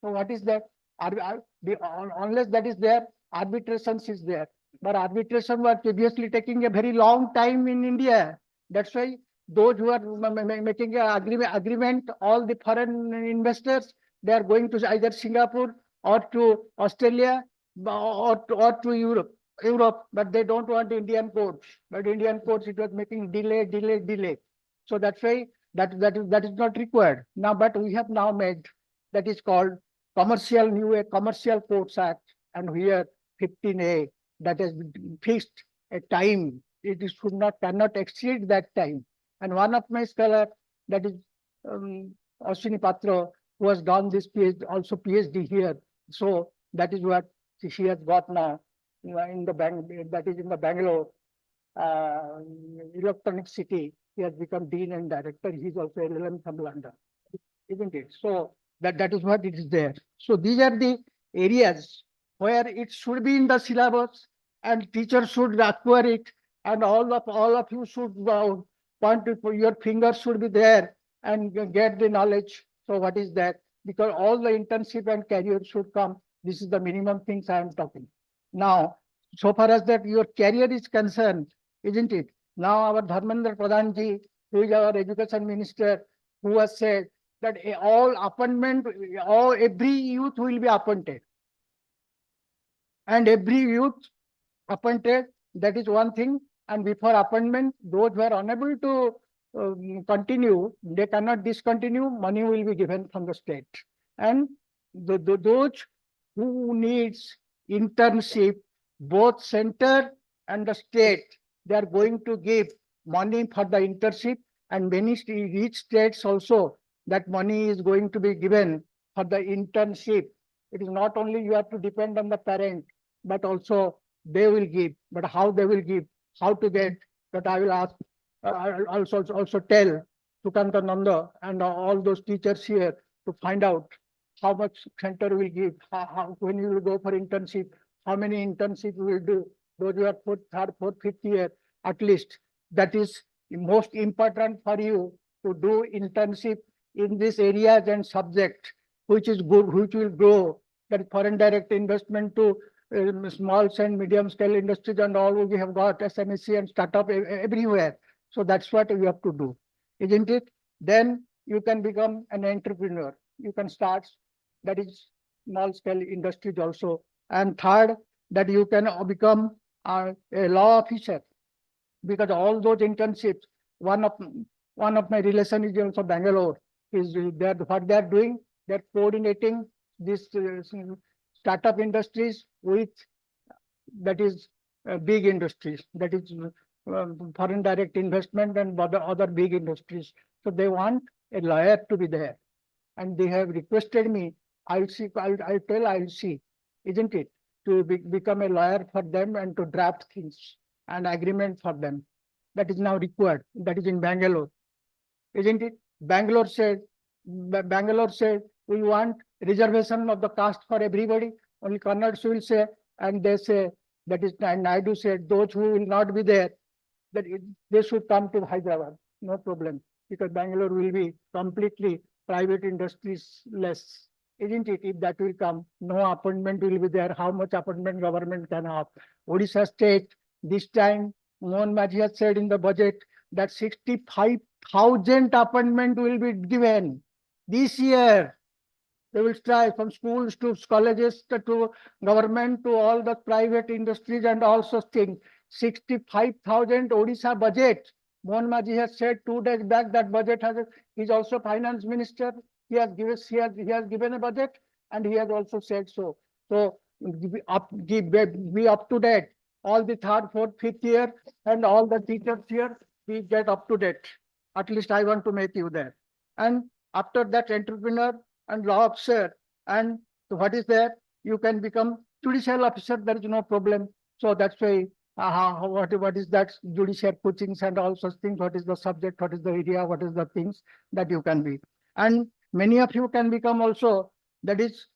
So what is that? Unless that is there, arbitration is there. But arbitration was previously taking a very long time in India. That's why those who are making an agreement, all the foreign investors, they are going to either Singapore or to Australia or to Europe, but they don't want Indian courts. But Indian courts, it was making delay. So that's why that is not required now. But we have now made, that is called Commercial Courts Act, and here 15A, that has fixed a time. It is cannot exceed that time. And one of my scholar, that is Ashwini Patra, who has done this PhD here. So that is what she has got now in the that is in the Bangalore Electronic City. He has become Dean and Director. He is also LL.B from London, isn't it? So that is what it is there. So these are the areas where it should be in the syllabus, and teachers should acquire it, and all of you should point to, your fingers should be there and get the knowledge. So what is that? Because all the internship and career should come. This is the minimum things I am talking. Now, so far as that your career is concerned, isn't it? Now our Dharmendra Pradhan ji, who is our education minister, who has said that all appointment, all every youth will be appointed. And every youth appointed, that is one thing. And before appointment, those who are unable to continue, they cannot discontinue, money will be given from the state. And those who needs internship, both center and the state, they are going to give money for the internship, and many rich states also, that money is going to be given for the internship. It is not only you have to depend on the parent, but also they will give. But how they will give, how to get, that I will ask, I'll also tell Sukanta Nanda and all those teachers here to find out how much center will give, how when you will go for internship, how many internship you will do. Those who are third, fourth, fifth year, at least that is most important for you to do internship in these areas and subject, which is good, which will grow. That foreign direct investment to small and medium scale industries and all, we have got SMEC and startup everywhere. So that's what you have to do, isn't it? Then you can become an entrepreneur. You can start, that is small scale industries also. And third, that you can become a law officer, because all those internships, one of my relation is also Bangalore, is there, what they are doing, they're coordinating this startup industries with, that is big industries, that is foreign direct investment and other big industries. So they want a lawyer to be there, and they have requested me. I'll see, I'll see, isn't it, to become a lawyer for them and to draft things and agreement for them. That is now required. That is in Bangalore, isn't it? Bangalore said, we want reservation of the caste for everybody. Only Kannadigs will say, and they say, that is, and Naidu said, those who will not be there, that they should come to Hyderabad. No problem, because Bangalore will be completely private industries less, isn't it? If that will come, no appointment will be there. How much appointment government can have? Odisha state, this time, Mohan Majhi has said in the budget that 65,000 appointment will be given this year. They will try from schools to colleges to government to all the private industries and all such things. 65,000 Odisha budget. Mohan Majhi has said 2 days back that budget has, he's also finance minister. He has given a budget, and he has also said so. So be up to date. All the third, fourth, fifth year and all the teachers here, we get up to date. At least I want to make you there. And after that, entrepreneur and law officer, and what is there? You can become judicial officer. There is no problem. So that's why what is that judicial coachings and all such things? What is the subject? What is the area? What is the things that you can be? And many of you can become also, that is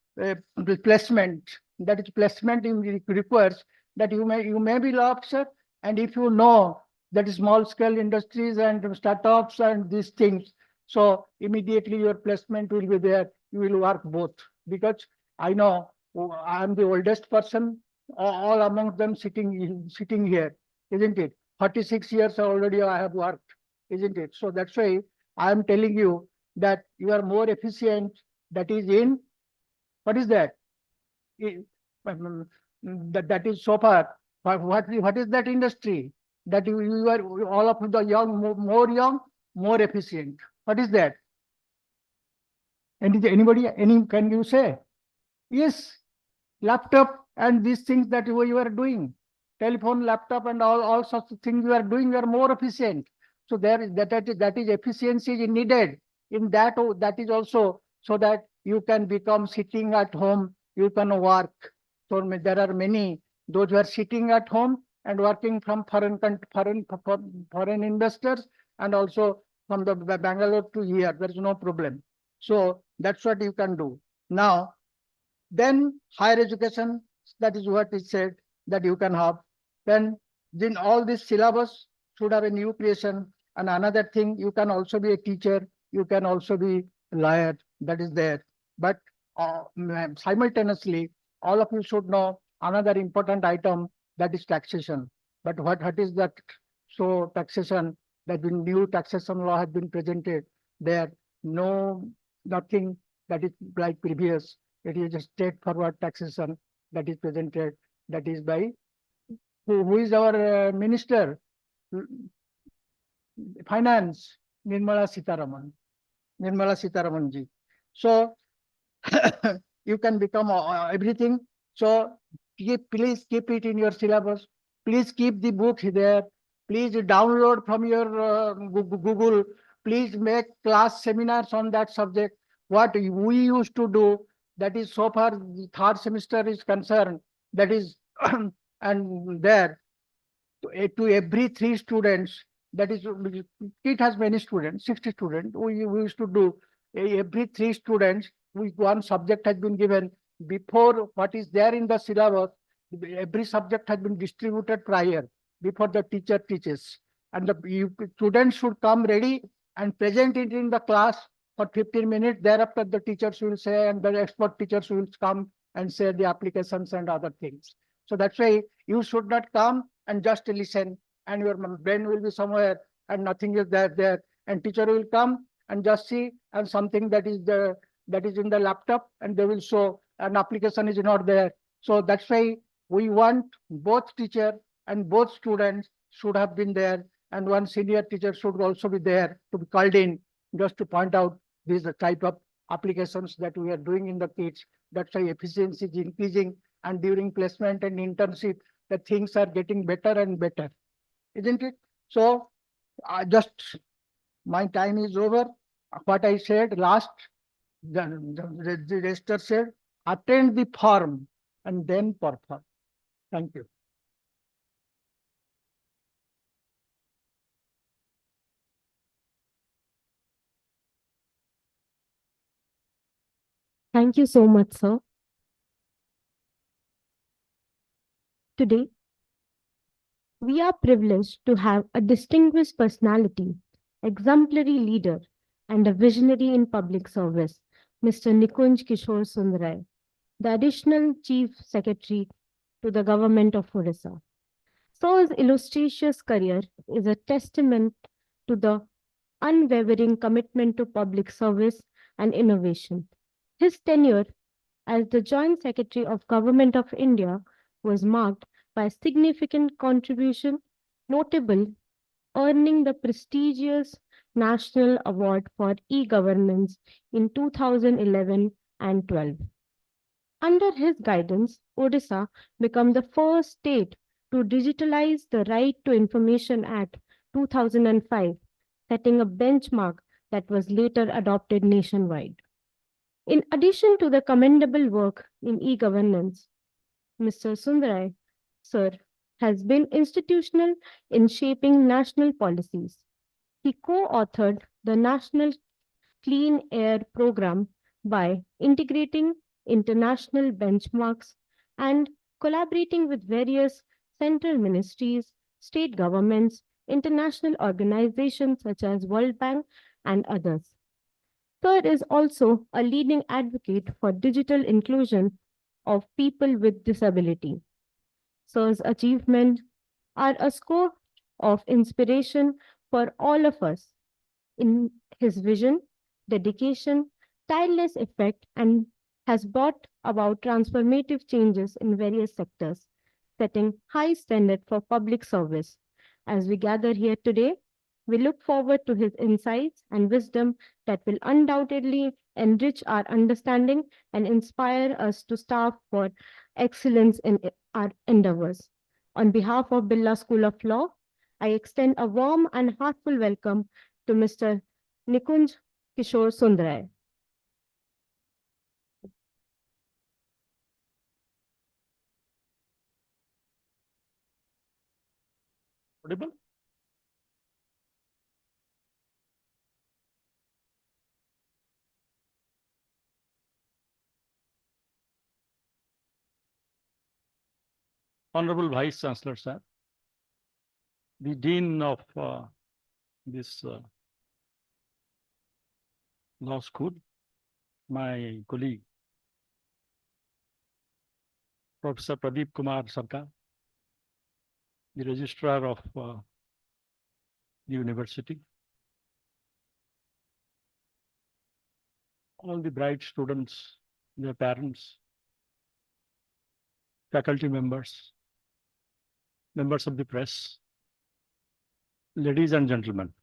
placement. That is placement requires that you may be law officer, and if you know that is small scale industries and startups and these things, so immediately your placement will be there. You will work both, because I know I am the oldest person, all among them sitting here, isn't it? 46 years already I have worked, isn't it? So that's why I am telling you that you are more efficient. That is in, what is that? That is so far. What is that industry? That you are all of the young, more efficient. What is that? Anybody? Can you say? Yes, laptop and these things that you are doing, telephone, laptop, and all sorts of things you are doing. You are more efficient. So there is that is efficiency is needed in that. That is also so that you can become sitting at home. You can work. So there are many those who are sitting at home and working from foreign investors, and also from the Bangalore to here. There is no problem. So that's what you can do. Now, then higher education, that is what is said that you can have. Then all this syllabus should have a new creation. And another thing, you can also be a teacher. You can also be a lawyer. That is there. But simultaneously, all of you should know another important item, that is taxation. But what is that? So taxation, that the new taxation law has been presented there. No nothing that is like previous. It is a straightforward taxation that is presented. That is by who is our minister, finance, Nirmala Sitaraman. Nirmala Sitaraman ji. So you can become everything. So please keep it in your syllabus. Please keep the book there. Please download from your Google. Please make class seminars on that subject. What we used to do, that is so far the third semester is concerned, that is and there to every 3 students, that is, it has many students, 60 students, we used to do every 3 students, one subject has been given before what is there in the syllabus. Every subject has been distributed prior, before the teacher teaches. And the students should come ready and present it in the class for 15 minutes. Thereafter, the teachers will say, and the expert teachers will come and say the applications and other things. So that's why you should not come and just listen, and your brain will be somewhere and nothing is there. And teacher will come and just see, and something that is in the laptop, and they will show an application is not there. So that's why we want both teacher and both students should have been there, and one senior teacher should also be there to be called in just to point out these type of applications that we are doing in the kids. That's why efficiency is increasing, and during placement and internship, the things are getting better and better, isn't it? So just my time is over. What I said last, the register said, attend the form and then perform. Thank you. Thank you so much, sir. Today, we are privileged to have a distinguished personality, exemplary leader, and a visionary in public service, Mr. Nikunj Kishore Sundarai, the Additional Chief Secretary to the Government of Odisha. Sir's illustrious career is a testament to the unwavering commitment to public service and innovation. His tenure as the Joint Secretary of Government of India was marked by significant contribution, notable earning the prestigious National Award for E-Governance in 2011 and 12. Under his guidance, Odisha became the first state to digitalize the Right to Information Act 2005, setting a benchmark that was later adopted nationwide. In addition to the commendable work in e-governance, Mr. Sundarai, sir, has been institutional in shaping national policies. He co-authored the National Clean Air Program by integrating international benchmarks and collaborating with various central ministries, state governments, international organizations such as World Bank and others. Third is also a leading advocate for digital inclusion of people with disability. Sir's achievements are a score of inspiration for all of us in his vision, dedication, tireless effect, and has brought about transformative changes in various sectors, setting high standard for public service. As we gather here today, we look forward to his insights and wisdom that will undoubtedly enrich our understanding and inspire us to strive for excellence in our endeavors. On behalf of Birla School of Law, I extend a warm and heartful welcome to Mr. Nikunj Kishore Sundarai. Audible? Honorable Vice Chancellor, sir, the Dean of this law school, my colleague, Professor Pradeep Kumar Sarkar, the Registrar of the University, all the bright students, their parents, faculty members, members of the press, ladies and gentlemen.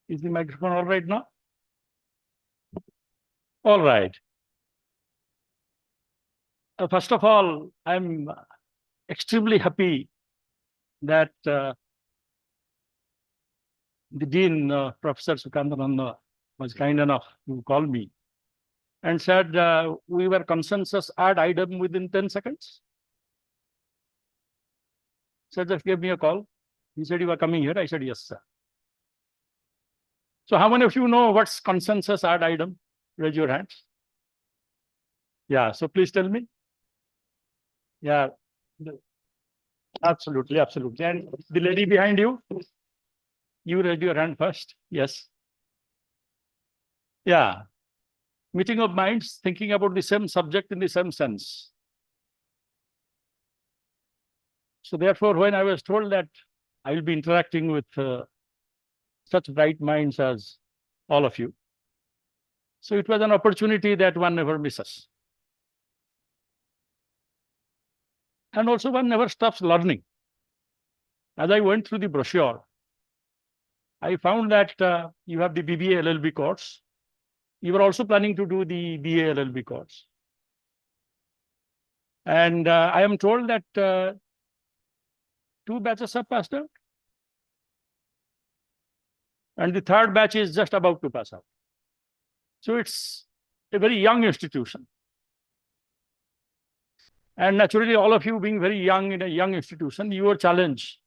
Is the microphone all right now? All right. First of all, I'm extremely happy that the Dean, Professor Sukandananda, was kind enough to call me and said we were consensus add item within 10 seconds. So just gave me a call. He said you are coming here. I said yes, sir. So how many of you know what's consensus add item? Raise your hands. Yeah, so please tell me. Yeah, absolutely, absolutely. And the lady behind you, you raise your hand first. Yes. Yeah. Meeting of minds, thinking about the same subject in the same sense. So therefore, when I was told that I will be interacting with such bright minds as all of you, so it was an opportunity that one never misses. And also one never stops learning. As I went through the brochure, I found that you have the BBA LL.B course. You were also planning to do the BA LL.B course. And I am told that 2 batches are passed out. And the 3rd batch is just about to pass out. So it's a very young institution. And naturally, all of you being very young in a young institution, your challenge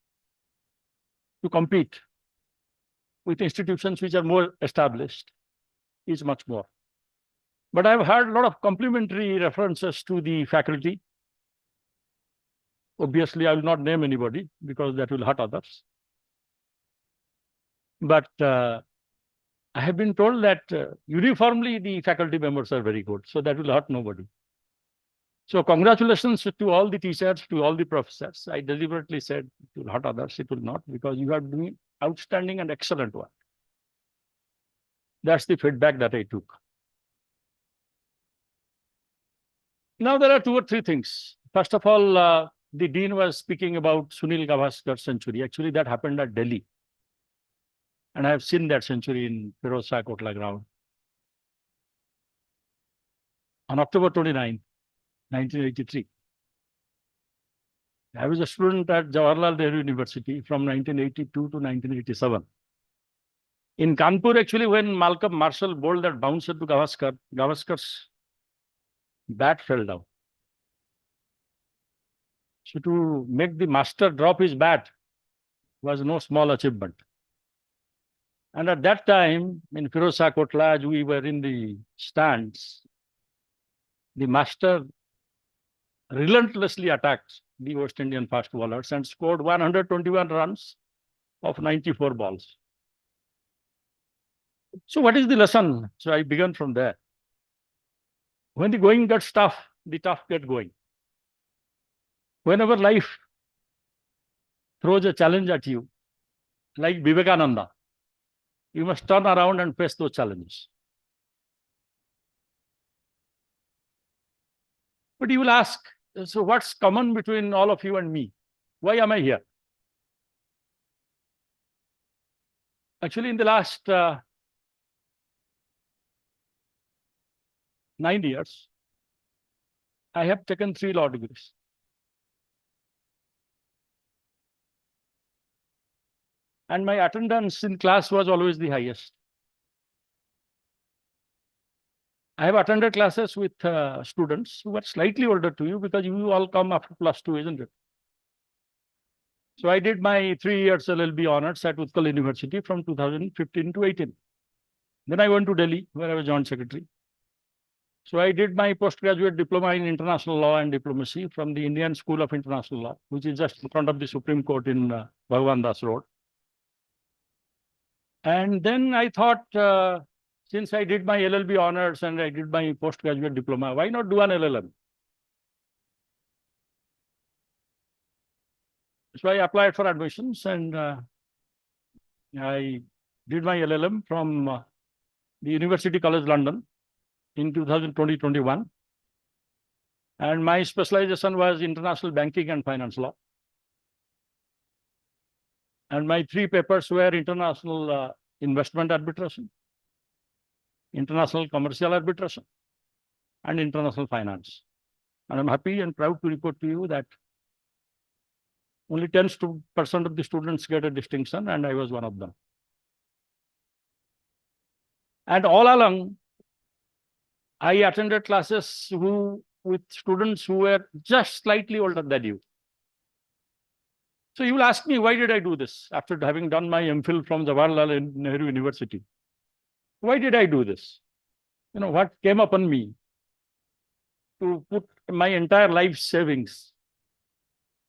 to compete with institutions which are more established is much more. But I've heard a lot of complimentary references to the faculty. Obviously, I will not name anybody because that will hurt others. But I have been told that uniformly the faculty members are very good, so that will hurt nobody. So congratulations to all the teachers, to all the professors. I deliberately said it will hurt others, it will not, because you are doing outstanding and excellent work. That's the feedback that I took. Now there are 2 or 3 things. First of all, the dean was speaking about Sunil Gavaskar century. Actually, that happened at Delhi. And I have seen that century in Firoz Shah Kotla ground. On October 29, 1983. I was a student at Jawaharlal Nehru University from 1982 to 1987. In Kanpur, actually, when Malcolm Marshall bowled that bouncer to Gavaskar, Gavaskar's bat fell down. So to make the master drop his bat was no small achievement. And at that time, in Firoz Shah Kotla, we were in the stands. The master relentlessly attacked the West Indian fast bowlers and scored 121 runs of 94 balls. So what is the lesson? So I began from there. When the going gets tough, the tough get going. Whenever life throws a challenge at you, like Vivekananda, you must turn around and face those challenges. But you will ask, so what's common between all of you and me? Why am I here? Actually, in the last 9 years, I have taken 3 law degrees. And my attendance in class was always the highest. I have attended classes with students who are slightly older to you because you all come after +2, isn't it? So I did my 3 years LL.B honors at Utkal University from 2015 to 18. Then I went to Delhi, where I was joint secretary. So I did my postgraduate diploma in international law and diplomacy from the Indian School of International Law, which is just in front of the Supreme Court in Bhagwan Das Road. And then I thought, since I did my LL.B honors and I did my postgraduate diploma, why not do an LLM? So I applied for admissions and I did my LLM from the University College London in 2020-21. And my specialization was international banking and finance law. And my 3 papers were international investment arbitration, international commercial arbitration, and international finance. And I'm happy and proud to report to you that only 10% of the students get a distinction, and I was one of them. And all along, I attended classes with students who were just slightly older than you. So you will ask me, why did I do this after having done my MPhil from Jawaharlal Nehru University? Why did I do this? You know, what came upon me to put my entire life savings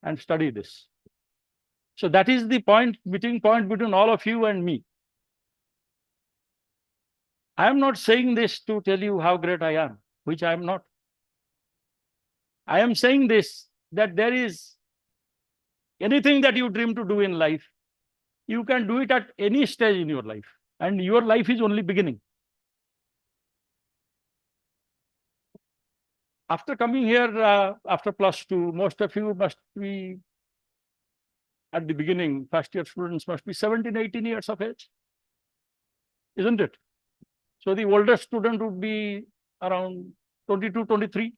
and study this? So that is the point between all of you and me. I am not saying this to tell you how great I am, which I am not. I am saying this, that there is anything that you dream to do in life, you can do it at any stage in your life. And your life is only beginning. After coming here, after +2, most of you must be, at the beginning, first year students must be 17, 18 years of age, isn't it? So the oldest student would be around 22, 23,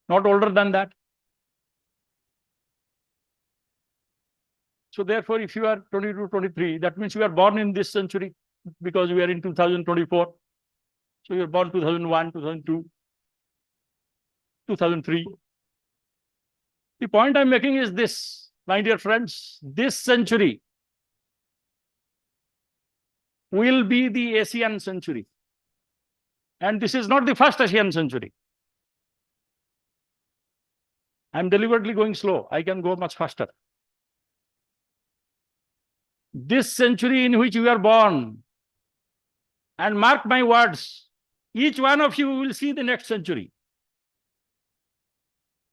not older than that. So therefore, if you are 22, 23, that means you are born in this century, because we are in 2024. So you are born 2001, 2002, 2003. The point I'm making is this, my dear friends, this century will be the Asian century. And this is not the first Asian century. I'm deliberately going slow. I can go much faster. This century in which you are born, and mark my words, each one of you will see the next century.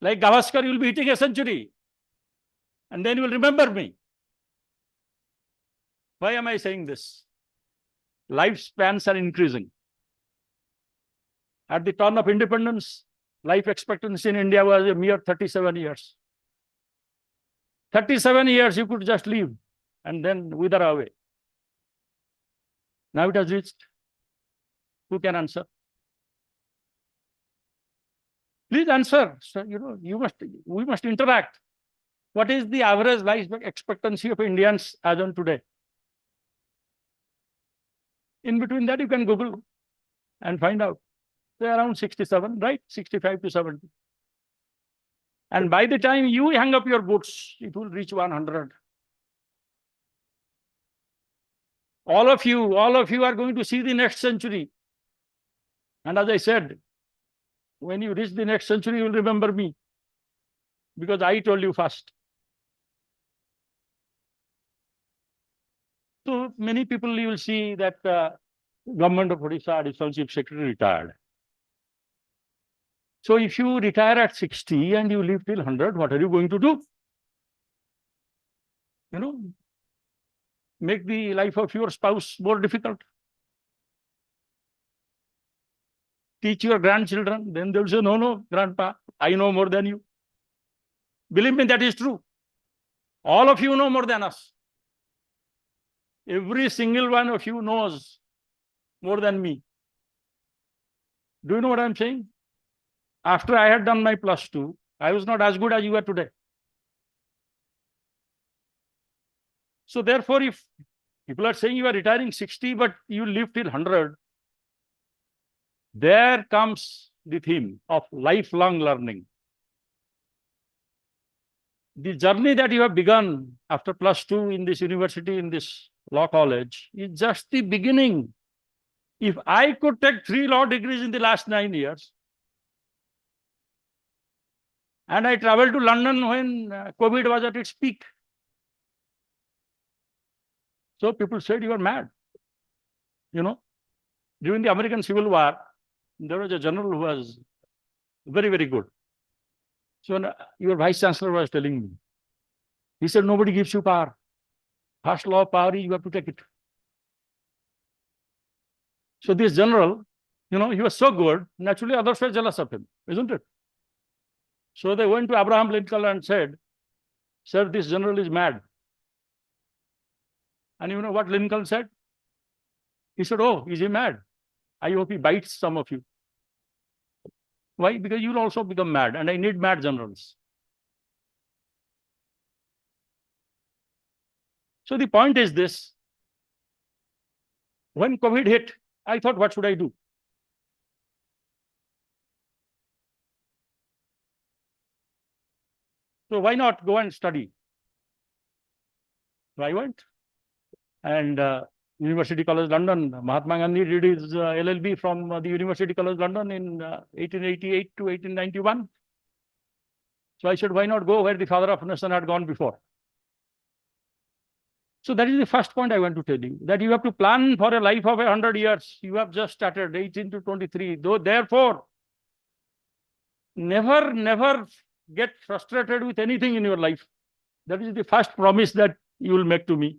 Like Gavaskar, you will be hitting a century, and then you will remember me. Why am I saying this? Lifespans are increasing. At the turn of independence, life expectancy in India was a mere 37 years. 37 years you could just live and then wither away. Now it has reached. Who can answer? Please answer. So, we must interact. What is the average life expectancy of Indians as on today? In between that, you can Google and find out. They're around 67, right? 65 to 70. And by the time you hang up your boots, it will reach 100. All of you are going to see the next century. And as I said, when you reach the next century, you will remember me, because I told you first. So many people, you will see that government of Odisha Additional Chief Secretary retired. So if you retire at 60 and you live till 100, what are you going to do? Make the life of your spouse more difficult. Teach your grandchildren, then they'll say, no, grandpa, I know more than you. Believe me, that is true. All of you know more than us. Every single one of you knows more than me. Do you know what I'm saying? After I had done my +2, I was not as good as you are today. So therefore, if people are saying you are retiring 60, but you live till 100, there comes the theme of lifelong learning. The journey that you have begun after +2 in this university, in this law college, is just the beginning. If I could take 3 law degrees in the last 9 years, and I traveled to London when COVID was at its peak. So people said, you are mad. During the American Civil War, there was a general who was very, very good. So your vice chancellor was telling me, he said, nobody gives you power. First law of power is you have to take it. So this general, he was so good, naturally others were jealous of him, isn't it? So they went to Abraham Lincoln and said, "Sir, this general is mad." And you know what Lincoln said? He said, "Oh, is he mad? I hope he bites some of you." Why? Because you'll also become mad, and I need mad generals. So the point is this. When COVID hit, I thought, what should I do? So why not go and study? So I went, and University College London, Mahatma Gandhi did his LL.B. from the University College London in 1888 to 1891. So I said, why not go where the father of nation had gone before? So that is the first point I want to tell you, that you have to plan for a life of 100 years. You have just started 18 to 23. Therefore, never get frustrated with anything in your life. That is the first promise that you will make to me.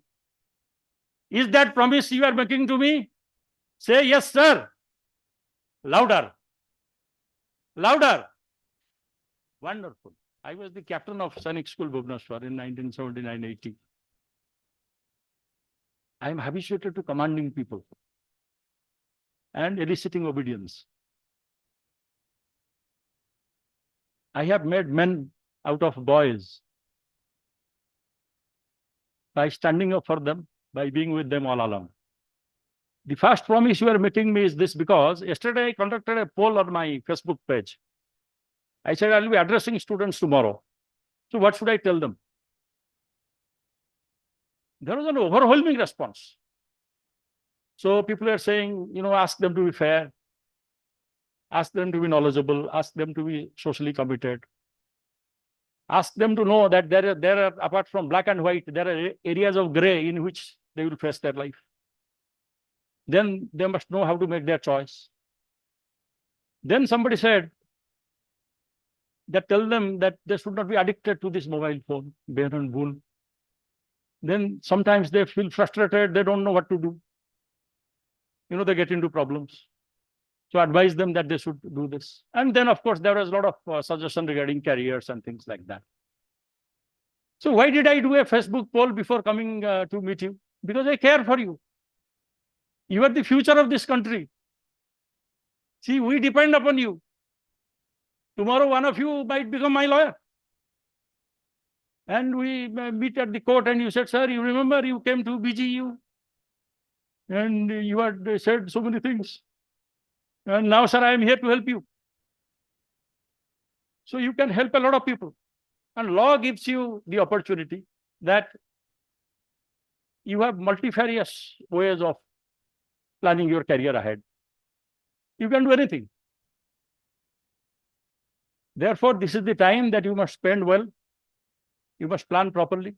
Is that promise you are making to me? Say, yes, sir. Louder. Louder. Wonderful. I was the captain of Sainik School, Bhubaneswar in 1979-80. I am habituated to commanding people and eliciting obedience. I have made men out of boys by standing up for them, by being with them all along. The first promise you are making me is this, because yesterday I conducted a poll on my Facebook page. I said, I'll be addressing students tomorrow. So what should I tell them? There was an overwhelming response. So people are saying, ask them to be fair, ask them to be knowledgeable, ask them to be socially committed, ask them to know that there are, apart from black and white, there are areas of gray in which they will face their life. Then they must know how to make their choice. Then somebody said that tell them that they should not be addicted to this mobile phone, bear and bull. Then sometimes they feel frustrated, they don't know what to do. They get into problems. So advise them that they should do this. And then, of course, there was a lot of suggestion regarding careers and things like that. So why did I do a Facebook poll before coming to meet you? Because I care for you. You are the future of this country. See, we depend upon you. Tomorrow, one of you might become my lawyer. And we meet at the court and you said, sir, you remember you came to BGU and you had said so many things. And now, sir, I am here to help you. So you can help a lot of people. And law gives you the opportunity that you have multifarious ways of planning your career ahead. You can do anything. Therefore, this is the time that you must spend well. You must plan properly.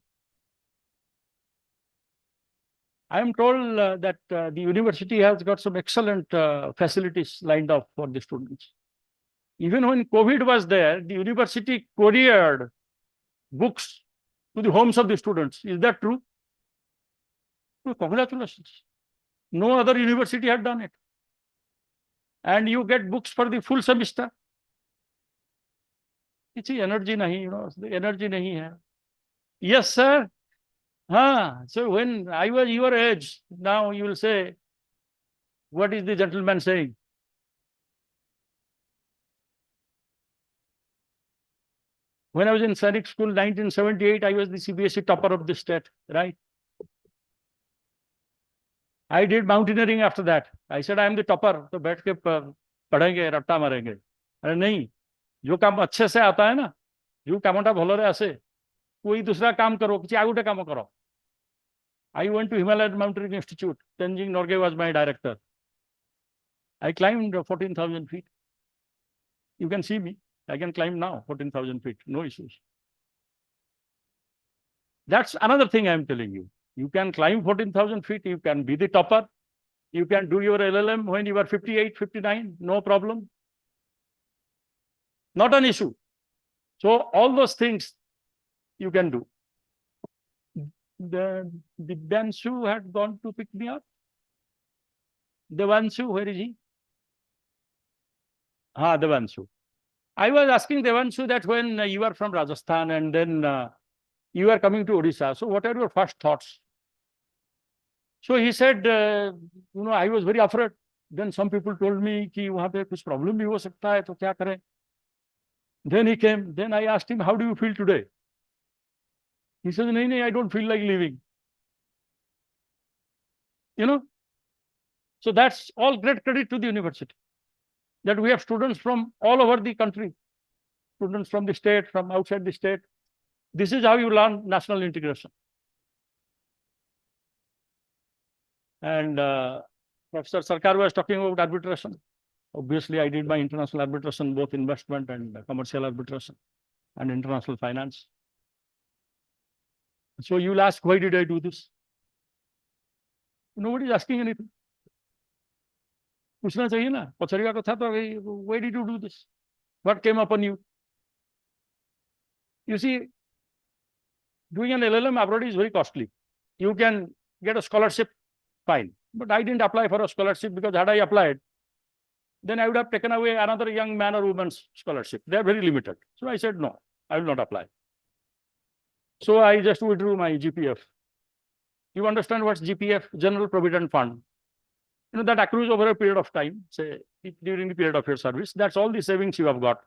I am told that the university has got some excellent facilities lined up for the students. Even when COVID was there, the university couriered books to the homes of the students. Is that true? So congratulations. No other university had done it. And you get books for the full semester. It's energy nahi, the energy nahi hai. Yes, sir. So when I was your age, now you will say, what is the gentleman saying? When I was in Sainik School, 1978, I was the CBSE topper of the state, right? I did mountaineering after that. I said, I am the topper. So बैठ के पढ़ेंगे, रट्टा मारेंगे. अरे नहीं, जो काम अच्छे से आता है ना, जो कामटा भलोरे आसे, कोई दूसरा काम करो, किसी आगुटे काम करो. I went to Himalayan Mountaineering Institute. Tenzing Norgay was my director. I climbed 14,000 feet. You can see me. I can climb now 14,000 feet. No issues. That's another thing I'm telling you. You can climb 14,000 feet. You can be the topper. You can do your LLM when you are 58, 59. No problem. Not an issue. So all those things you can do. The Banshu had gone to pick me up. Devanshu, where is he? Devanshu. I was asking Devanshu that when you are from Rajasthan and then you are coming to Odisha, so what are your first thoughts? So he said, I was very afraid. Then some people told me कि वहाँ पे कुछ problem भी हो सकता है, तो क्या करें? Then he came. Then I asked him, how do you feel today? He says, no, I don't feel like leaving. So that's all great credit to the university, that we have students from all over the country, students from the state, from outside the state. This is how you learn national integration. And Professor Sarkar was talking about arbitration. Obviously, I did my international arbitration, both investment and commercial arbitration and international finance. So you'll ask, why did I do this? Nobody is asking anything. पूछना चाहिए ना, पचरिया को था तो why did you do this? What came upon you? You see, doing an LLM abroad is very costly. You can get a scholarship, fine. But I didn't apply for a scholarship because had I applied, then I would have taken away another young man or woman's scholarship. They are very limited. So I said, no, I will not apply. So I just withdrew my GPF. You understand what's GPF? General Provident Fund. That accrues over a period of time, say during the period of your service. That's all the savings you have got.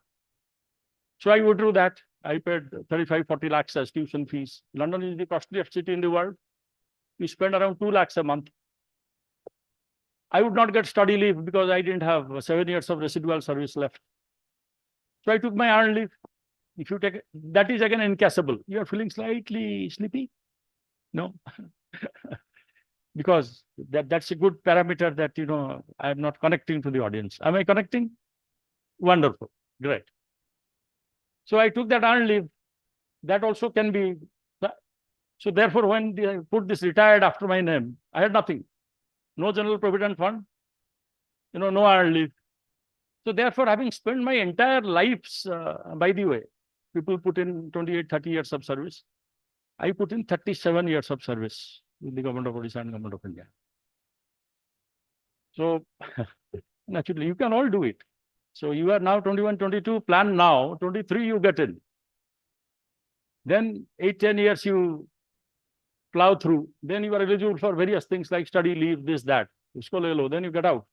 So I withdrew that. I paid 35, 40 lakhs as tuition fees. London is the costliest city in the world. We spend around 2 lakhs a month. I would not get study leave because I didn't have 7 years of residual service left. So I took my earned leave. If you take, that is again incassable. You are feeling slightly sleepy? No. Because that's a good parameter that, I am not connecting to the audience. Am I connecting? Wonderful. Great. So I took that earned leave. That also can be. So therefore, when I put this retired after my name, I had nothing. No general provident fund, no earned leave. So therefore, having spent my entire lives, by the way, people put in 28, 30 years of service. I put in 37 years of service with the government of Odisha and government of India. So naturally, you can all do it. So you are now 21, 22, plan now, 23 you get in. Then 8, 10 years you plow through. Then you are eligible for various things like study leave, this, that. Then you get out.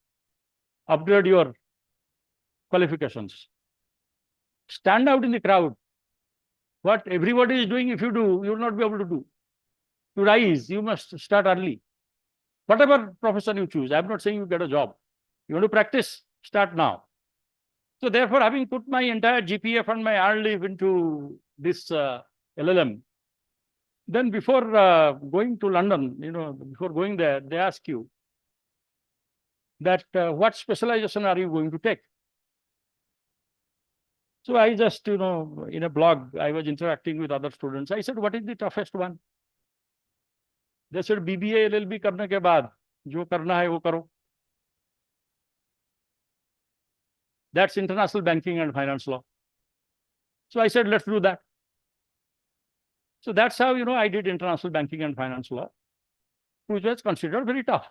Upgrade your qualifications. Stand out in the crowd. What everybody is doing, if you do, you will not be able to do. To rise, you must start early. Whatever profession you choose, I'm not saying you get a job. You want to practice, start now. So therefore, having put my entire GPF and my earned leave into this LLM, then before going to London, before going there, they ask you that what specialization are you going to take? So I just, in a blog, I was interacting with other students. I said, what is the toughest one? They said, BBA, LL.B करने के बाद जो करना है वो करो. That's international banking and finance law. So I said, let's do that. So that's how, I did international banking and finance law, which was considered very tough.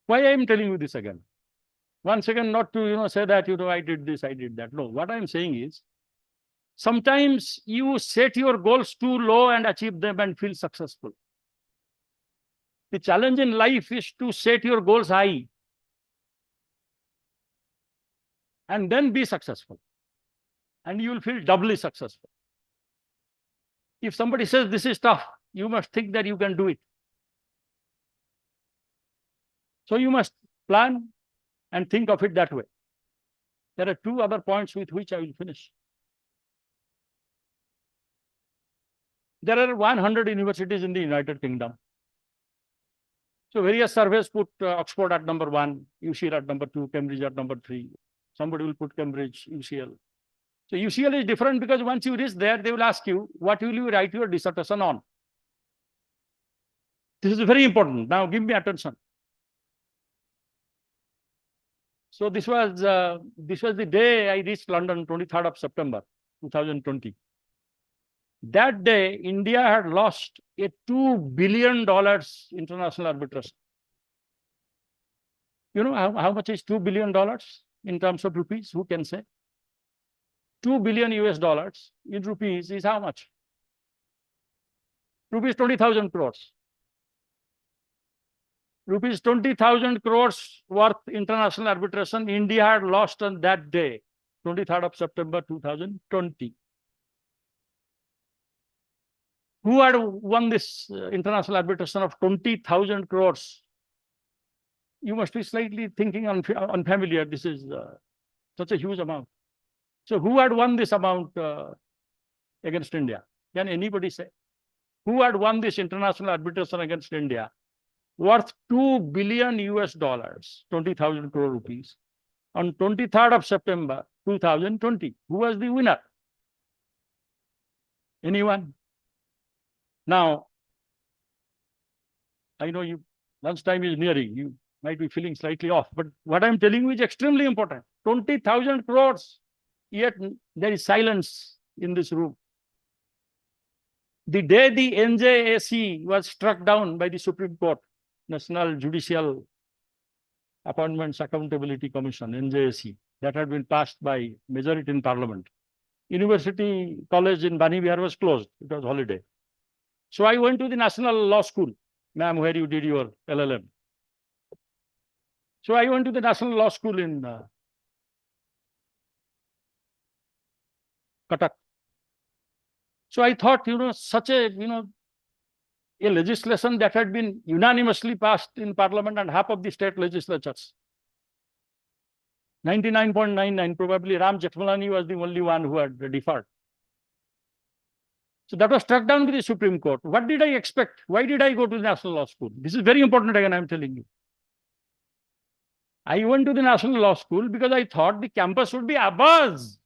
Why I am telling you this again? Once again, not to, say that, I did this, I did that. No, what I'm saying is, sometimes you set your goals too low and achieve them and feel successful. The challenge in life is to set your goals high and then be successful. And you will feel doubly successful. If somebody says this is tough, you must think that you can do it. So you must plan and think of it that way. There are 2 other points with which I will finish. There are 100 universities in the United Kingdom. So various surveys put Oxford at number 1, UCL at number 2, Cambridge at number 3. Somebody will put Cambridge, UCL. So UCL is different because once you reach there, they will ask you, what will you write your dissertation on? This is very important. Now give me attention. So this was the day I reached London, 23rd of September, 2020. That day, India had lost a $2 billion international arbitration. You know how much is $2 billion in terms of rupees? Who can say? 2 billion US dollars in rupees is how much? Rupees 20,000 crores. Rupees 20,000 crores worth international arbitration India had lost on that day, 23rd of September 2020. Who had won this international arbitration of 20,000 crores? You must be slightly thinking unfamiliar. This is such a huge amount. So who had won this amount against India? Can anybody say? Who had won this international arbitration against India worth 2 billion US dollars, 20,000 crore rupees, on 23rd of September 2020? Who was the winner? Anyone? Now, I know you, lunchtime is nearing. You might be feeling slightly off, but what I'm telling you is extremely important. 20,000 crores, yet there is silence in this room. The day the NJAC was struck down by the Supreme Court, National Judicial Appointments Accountability Commission, NJAC, that had been passed by majority in Parliament. University College in Bani Bihar was closed. It was holiday. So I went to the National Law School, ma'am, where you did your LL.B. So I went to the National Law School in Cuttack. So I thought, such a, a legislation that had been unanimously passed in Parliament and half of the state legislatures. 99.99, probably Ram Jethmalani was the only one who had deferred. So that was struck down with the Supreme Court. What did I expect? Why did I go to the National Law School? This is very important again, I'm telling you. I went to the National Law School because I thought the campus would be abuzz.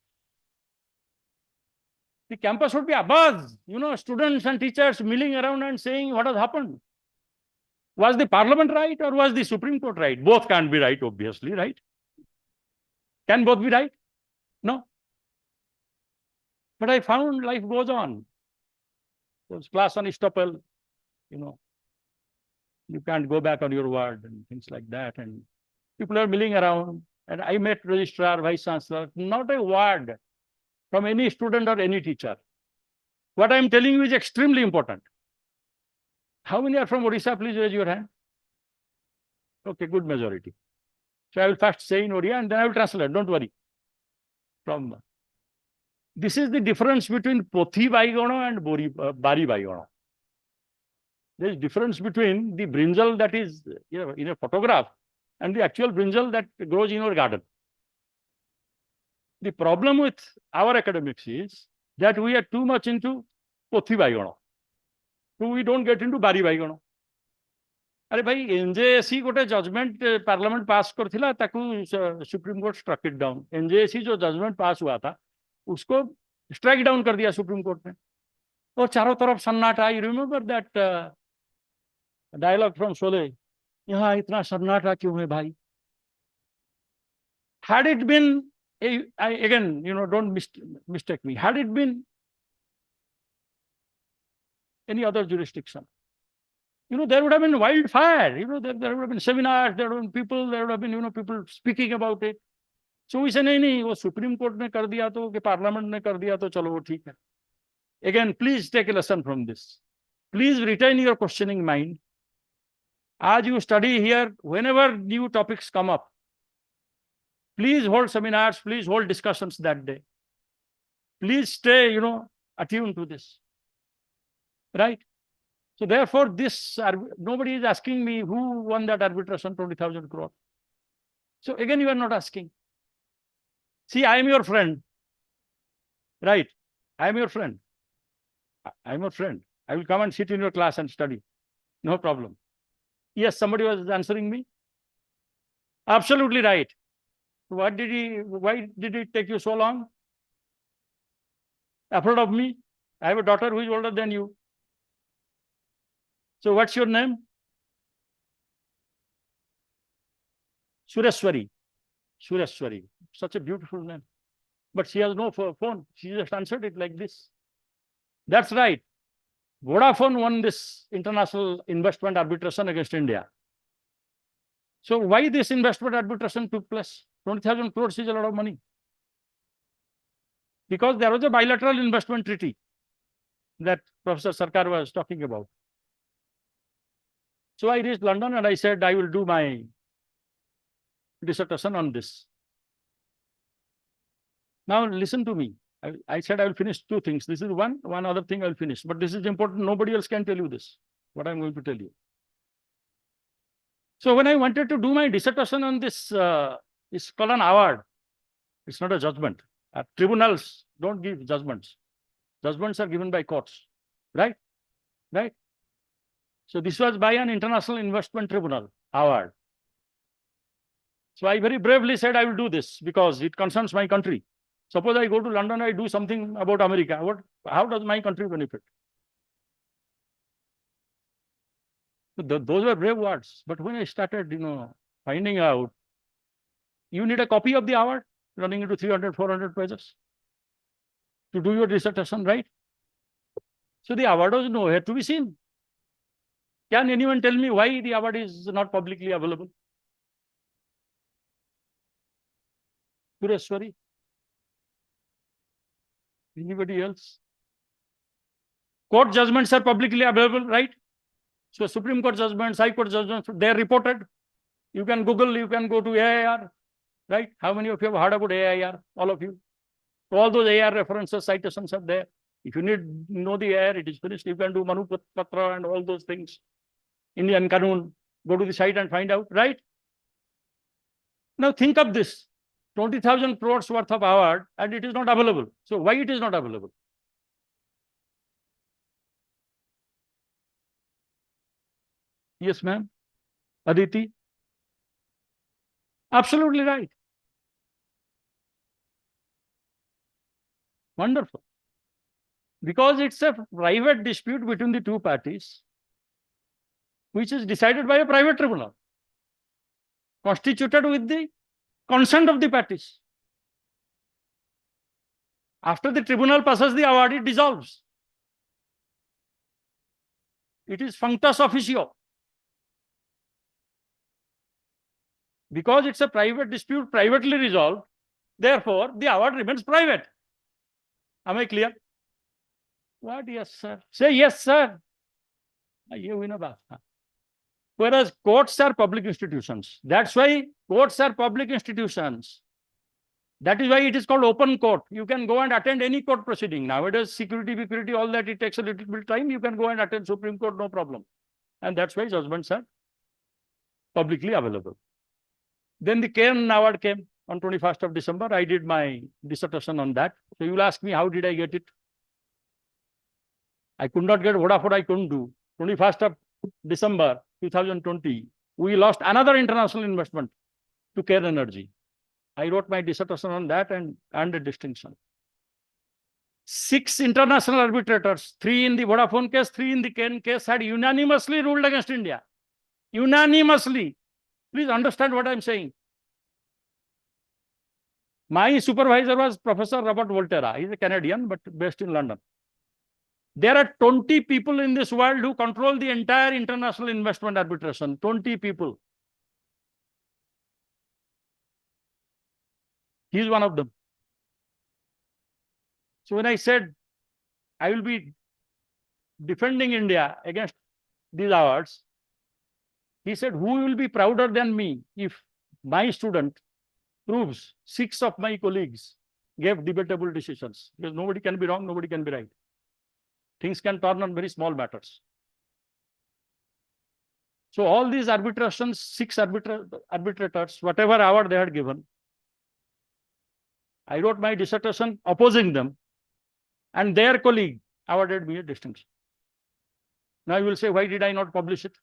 The campus would be abuzz. Students and teachers milling around and saying what has happened. Was the Parliament right or was the Supreme Court right? Both can't be right, obviously, right? Can both be right? No. But I found life goes on. There's class on estoppel, you can't go back on your word and things like that. And people are milling around. And I met registrar, vice chancellor, not a word from any student or any teacher. What I'm telling you is extremely important. How many are from Odisha? Please raise your hand. Okay, good majority. So I will first say in Odia and then I will translate. Don't worry. This is the difference between Pothi Baigono and Bari Baigono. There is difference between the brinjal that is in a photograph and the actual brinjal that grows in your garden. The problem with our academics is that we are too much into Pothi Baigono. So we don't get into Bari Baigono. अरे भाई NJAC गोटे judgement parliament pass करथिला ताकू supreme court struck it down NJAC जो judgement pass हुआ था उसको strike down कर दिया सुप्रीम कोर्ट ने और चारों तरफ सन्नाटा I remember that dialogue from Sholay यहाँ इतना सन्नाटा क्यों है भाई had it been again don't mistake me, had it been any other jurisdiction, there would have been wildfire, there would have been seminars, there would have been people, there would have been, people speaking about it. So we say, नहीं, वो Supreme Court ने कर दिया तो, कि Parliament ने कर दिया तो, चलो वो ठीक है. Again, please take a lesson from this. Please retain your questioning mind. As you study here, whenever new topics come up, please hold seminars, please hold discussions that day. Please stay, attuned to this. Right? So therefore, nobody is asking me who won that arbitration 20,000 crore. So again, you are not asking. See, I am your friend. Right? I am your friend. I am your friend. I will come and sit in your class and study. No problem. Yes, somebody was answering me. Absolutely right. Why did it take you so long? Afraid of me? I have a daughter who is older than you. So what's your name? Sureshwari. Sureshwari. Such a beautiful name. But she has no phone. She just answered it like this. That's right. Vodafone won this international investment arbitration against India. So why this investment arbitration took place? 20,000 crores is a lot of money. Because there was a bilateral investment treaty that Professor Sarkar was talking about. So I reached London and I said, I will do my dissertation on this. Now listen to me. I said I will finish two things. This is one other thing I will finish. But this is important. Nobody else can tell you this, what I'm going to tell you. So when I wanted to do my dissertation on this, it's called an award. It's not a judgment. Tribunals don't give judgments. Judgments are given by courts, right? Right? So this was by an international investment tribunal award. So I very bravely said I will do this because it concerns my country. Suppose I go to London, I do something about America. How does my country benefit? So those were brave words. But when I started, finding out, you need a copy of the award running into 300, 400 pages to do your dissertation, right? So the award was nowhere to be seen. Can anyone tell me why the award is not publicly available? Sureshwari? Anybody else? Court judgments are publicly available, right? So Supreme Court judgments, High Court judgments, they are reported. You can Google, you can go to AIR, right? How many of you have heard about AIR? All of you. All those AIR references, citations are there. If you know the AIR, it is finished. You can do Manu Patra and all those things. Indian Kanun, go to the site and find out, right? Now think of this. 20,000 crores worth of award and it is not available. So why it is not available? Yes, ma'am. Aditi? Absolutely right. Wonderful. Because it's a private dispute between the two parties, which is decided by a private tribunal, constituted with the consent of the parties. After the tribunal passes the award, it dissolves. It is functus officio. Because it's a private dispute, privately resolved, therefore, the award remains private. Am I clear? What? Yes, sir. Say yes, sir. Whereas courts are public institutions. That's why courts are public institutions. That is why it is called open court. You can go and attend any court proceeding. Nowadays, security, all that, it takes a little bit of time. You can go and attend Supreme Court, no problem. And that's why judgments are publicly available. Then the Cairn award came on 21st of December. I did my dissertation on that. So you will ask me, how did I get it? I could not get Vodafone, I couldn't do. 21st of December 2020, we lost another international investment to Cairn Energy. I wrote my dissertation on that and earned a distinction. 6 international arbitrators, 3 in the Vodafone case, 3 in the Cairn case, had unanimously ruled against India. Unanimously. Please understand what I'm saying. My supervisor was Professor Robert Volterra. He's a Canadian, but based in London. There are 20 people in this world who control the entire international investment arbitration. 20 people. He's one of them. So when I said I will be defending India against these awards, he said, who will be prouder than me if my student proves 6 of my colleagues gave debatable decisions? Because nobody can be wrong, nobody can be right. Things can turn on very small matters. So all these arbitrations, 6 arbitrators, whatever award they had given, I wrote my dissertation opposing them, and their colleague awarded me a distinction. Now you will say, why did I not publish it?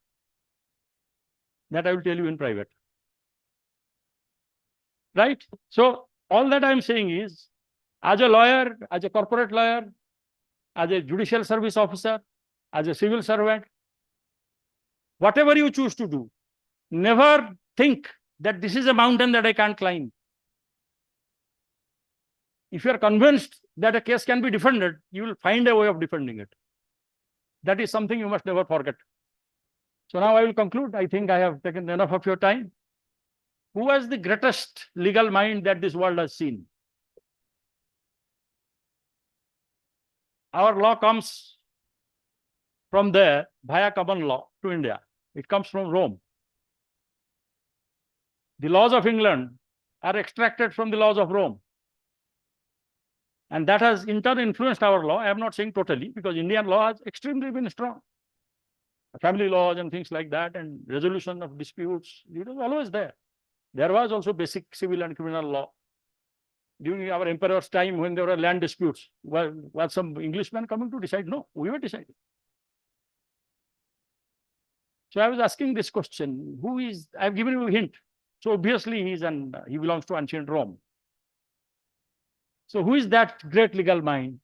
That I will tell you in private. Right? So all that I'm saying is, as a lawyer, as a corporate lawyer, as a judicial service officer, as a civil servant, whatever you choose to do, never think that this is a mountain that I can't climb. If you are convinced that a case can be defended, you will find a way of defending it. That is something you must never forget. So now I will conclude. I think I have taken enough of your time. Who was the greatest legal mind that this world has seen? Our law comes from there via common law to India. It comes from Rome. The laws of England are extracted from the laws of Rome. And that has in turn influenced our law. I am not saying totally, because Indian law has extremely been strong. Family laws and things like that, and resolution of disputes, it was always there. There was also basic civil and criminal law. During our emperor's time, when there were land disputes, was some Englishman coming to decide? No, we were deciding. So I was asking this question, who is, I've given you a hint. So obviously he belongs to ancient Rome. So who is that great legal mind?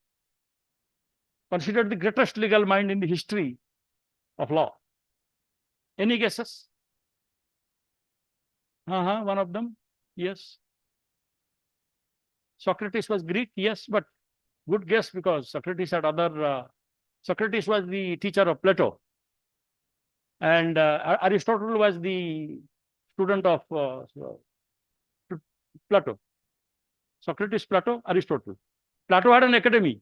Considered the greatest legal mind in the history of law. Any guesses? One of them? Yes. Socrates was Greek, yes, but good guess, because Socrates had other, Socrates was the teacher of Plato. And Aristotle was the student of Plato. Socrates, Plato, Aristotle. Plato had an academy.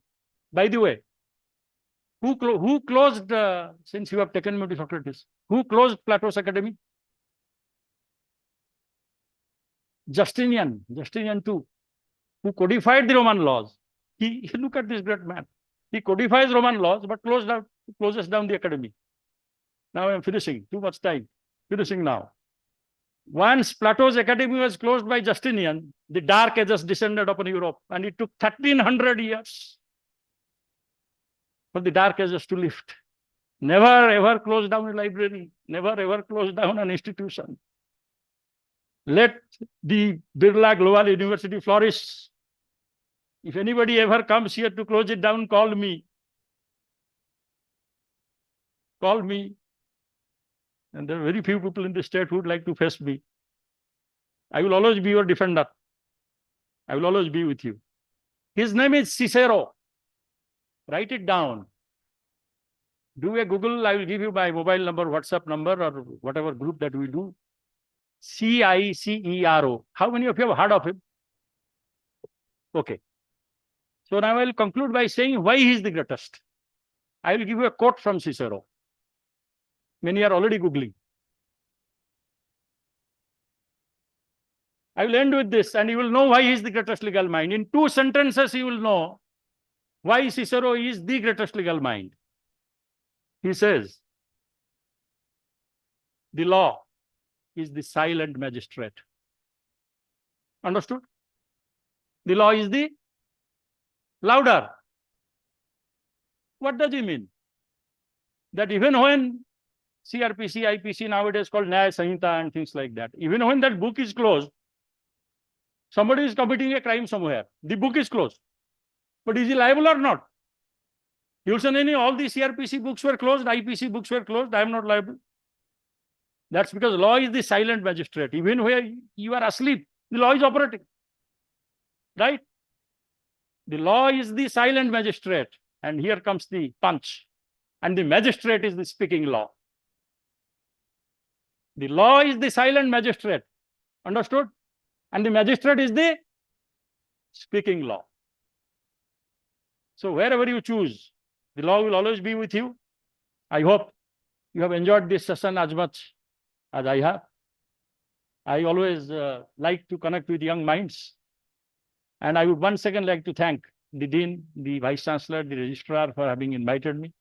By the way, who closed, since you have taken me to Socrates, who closed Plato's academy? Justinian too, who codified the Roman laws. He look at this great man. He codifies Roman laws, but closes down the academy. Now I am finishing, too much time. Finishing now. Once Plato's academy was closed by Justinian, the Dark Ages descended upon Europe, and it took 1300 years for the Dark Ages to lift. Never ever close down a library, never ever close down an institution. Let the Birla Global University flourish. If anybody ever comes here to close it down, call me. Call me. And there are very few people in the state who would like to face me. I will always be your defender. I will always be with you. His name is Cicero. Write it down. Do a Google. I will give you my mobile number, WhatsApp number, or whatever group that we do. Cicero. How many of you have heard of him? Okay. So now I will conclude by saying why he is the greatest. I will give you a quote from Cicero. Many are already Googling. I will end with this, and you will know why he is the greatest legal mind. In 2 sentences, you will know why Cicero is the greatest legal mind. He says, the law is the silent magistrate. Understood? The law is the louder. What does he mean? That even when CRPC, IPC nowadays called Nyaya Sanhita and things like that, even when that book is closed, somebody is committing a crime somewhere, the book is closed. But is he liable or not? You will say, all the CRPC books were closed, IPC books were closed, I am not liable. That's because law is the silent magistrate. Even when you are asleep, the law is operating. Right? The law is the silent magistrate. And here comes the punch. And the magistrate is the speaking law. The law is the silent magistrate. Understood? And the magistrate is the speaking law. So wherever you choose, the law will always be with you. I hope you have enjoyed this session as much as I have. I always like to connect with young minds. And I would once again like to thank the Dean, the Vice Chancellor, the Registrar for having invited me.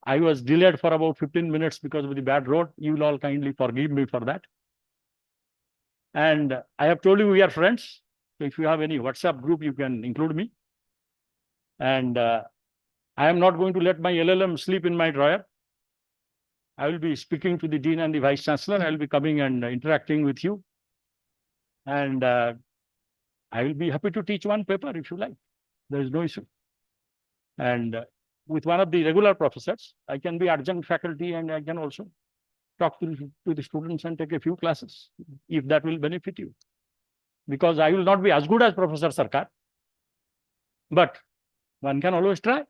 I was delayed for about 15 minutes because of the bad road. You will all kindly forgive me for that. And I have told you we are friends. So if you have any WhatsApp group, you can include me. And I am not going to let my LLM sleep in my drawer. I will be speaking to the Dean and the Vice Chancellor. I will be coming and interacting with you. And I will be happy to teach one paper if you like. There is no issue. And with one of the regular professors, I can be adjunct faculty, and I can also talk to the students and take a few classes, if that will benefit you. Because I will not be as good as Professor Sarkar, but one can always try.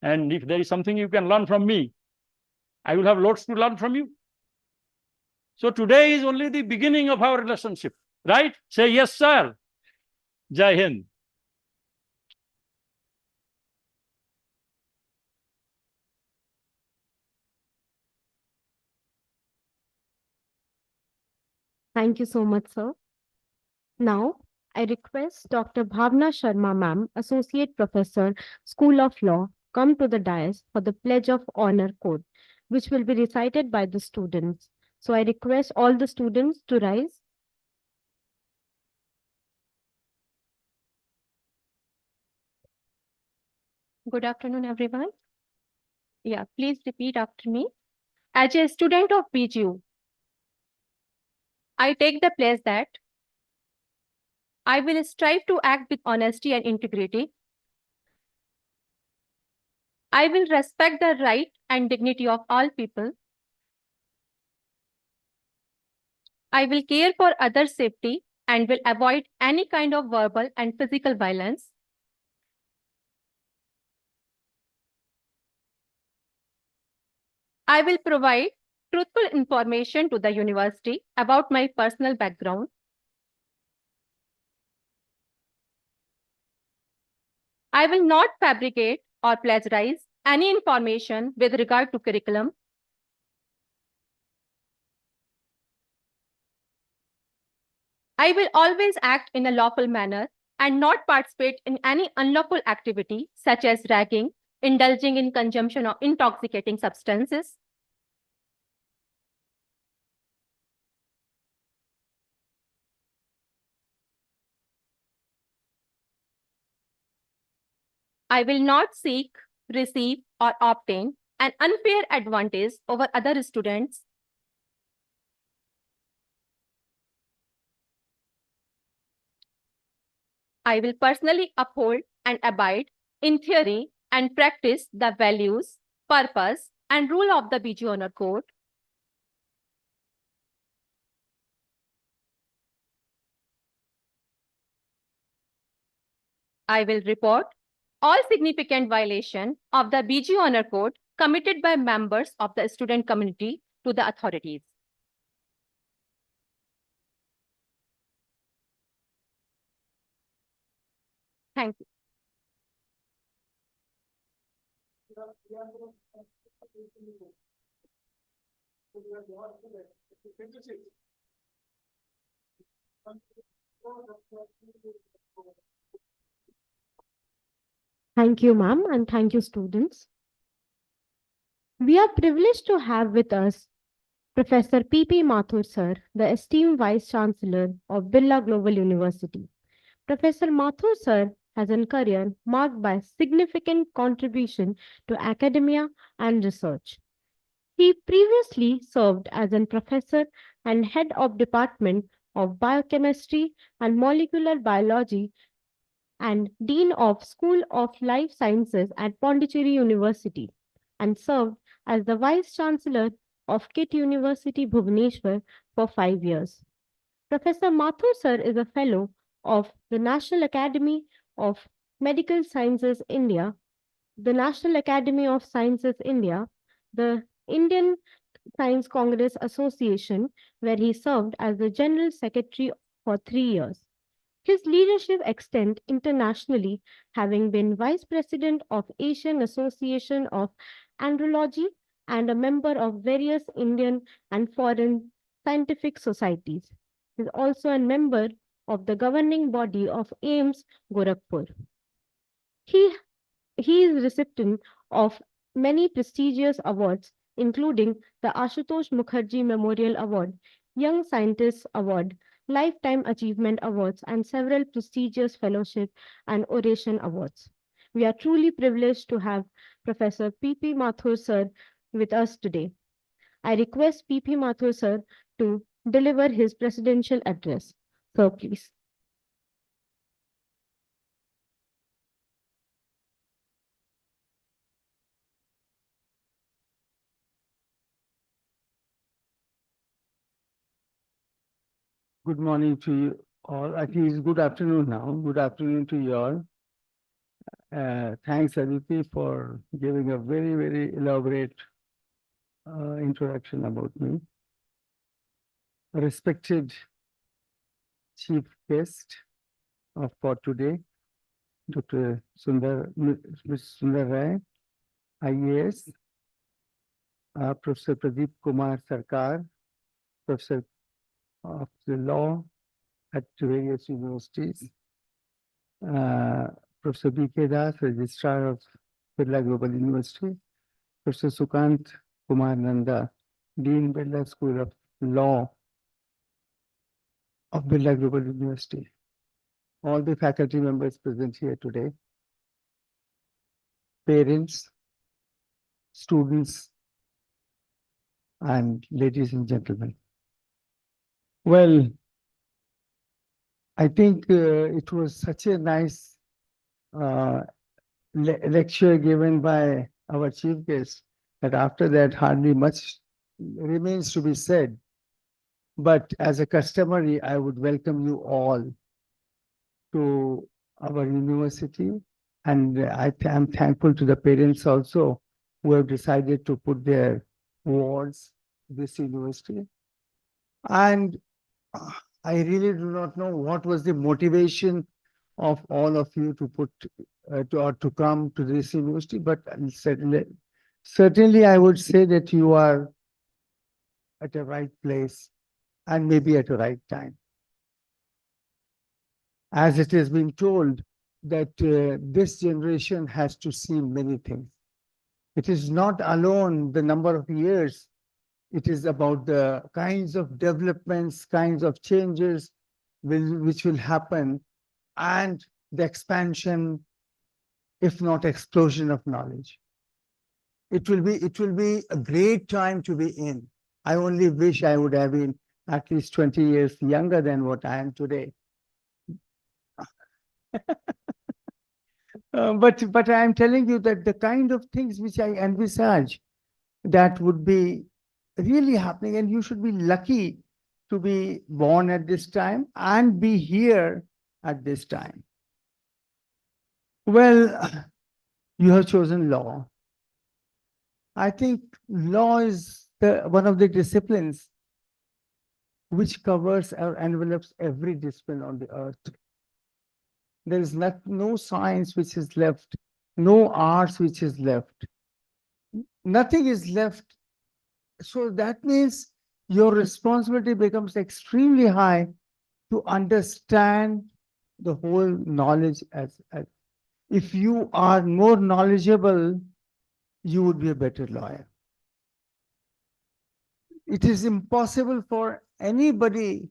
And if there is something you can learn from me, I will have lots to learn from you. So today is only the beginning of our relationship, right? Say yes, sir. Jai Hind. Thank you so much, sir. Now, I request Dr. Bhavna Sharma, ma'am, Associate Professor, School of Law, come to the dais for the Pledge of Honor code, which will be recited by the students. So I request all the students to rise. Good afternoon, everyone. Yeah, please repeat after me. As a student of BGU, I take the pledge that I will strive to act with honesty and integrity. I will respect the right and dignity of all people. I will care for others' safety and will avoid any kind of verbal and physical violence. I will provide truthful information to the university about my personal background. I will not fabricate or plagiarize any information with regard to curriculum. I will always act in a lawful manner and not participate in any unlawful activity such as ragging, indulging in consumption of intoxicating substances. I will not seek, receive, or obtain an unfair advantage over other students. I will personally uphold and abide in theory and practice the values, purpose, and rule of the BG Honor Code. I will report all significant violation of the BG Honor Code committed by members of the student community to the authorities. Thank you. Thank you, ma'am, and thank you, students. We are privileged to have with us Professor P.P. Mathur, sir, the esteemed Vice Chancellor of Birla Global University. Professor Mathur, sir, has a career marked by significant contribution to academia and research. He previously served as a professor and head of Department of Biochemistry and Molecular Biology and Dean of School of Life Sciences at Pondicherry University, and served as the Vice Chancellor of KIT University Bhubaneswar for 5 years. Professor Mathur sir is a fellow of the National Academy of Medical Sciences India, the National Academy of Sciences India, the Indian Science Congress Association, where he served as the General Secretary for 3 years. His leadership extends internationally, having been Vice President of Asian Association of Andrology and a member of various Indian and foreign scientific societies. He is also a member of the governing body of AIMS Gorakhpur. He he is recipient of many prestigious awards, including the Ashutosh Mukherjee Memorial Award, Young Scientist Award, Lifetime Achievement Awards, and several prestigious fellowship and oration awards. We are truly privileged to have Professor P.P. Mathur sir with us today. I request P.P. Mathur sir to deliver his presidential address. Sir, please. Good morning to you all. Actually, it's good afternoon now. Good afternoon to you all. Thanks, Aditi, for giving a very, very elaborate introduction about me. respected chief guest for today, Dr. Ms. Sundar Rai, IAS, Professor Pradeep Kumar Sarkar, Professor of the Law at various universities, Professor B.K. Das, Registrar of Birla Global University, Professor Sukant Kumar Nanda, Dean Birla School of Law of Birla Global University, all the faculty members present here today, parents, students, and ladies and gentlemen. Well, I think it was such a nice lecture given by our chief guest that after that hardly much remains to be said. But as a customary, I would welcome you all to our university, and I'm thankful to the parents also who have decided to put their wards this university. And I really do not know what was the motivation of all of you to put to come to this university, but certainly I would say that you are at the right place and maybe at the right time. As it has been told that this generation has to see many things. It is not alone the number of years. It is about the kinds of developments, kinds of changes which will happen, and the expansion, if not explosion of knowledge. It will be a great time to be in. I only wish I would have been at least 20 years younger than what I am today. But I am telling you that the kind of things which I envisage that would be really happening, and you should be lucky to be born at this time and be here at this time. Well, you have chosen law. I think law is one of the disciplines which covers or envelopes every discipline on the earth. There is no science which is left, no arts which is left. Nothing is left. So that means your responsibility becomes extremely high to understand the whole knowledge as if you are more knowledgeable, you would be a better lawyer. It is impossible for anybody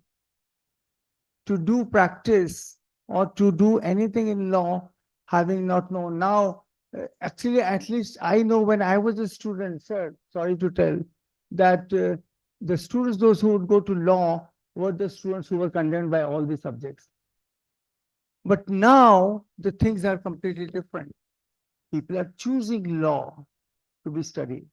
to do practice or to do anything in law having not known. Now, actually, at least I know when I was a student, sir, sorry to tell, that the students, those who would go to law, were the students who were condemned by all the subjects. But now the things are completely different. People are choosing law to be studied.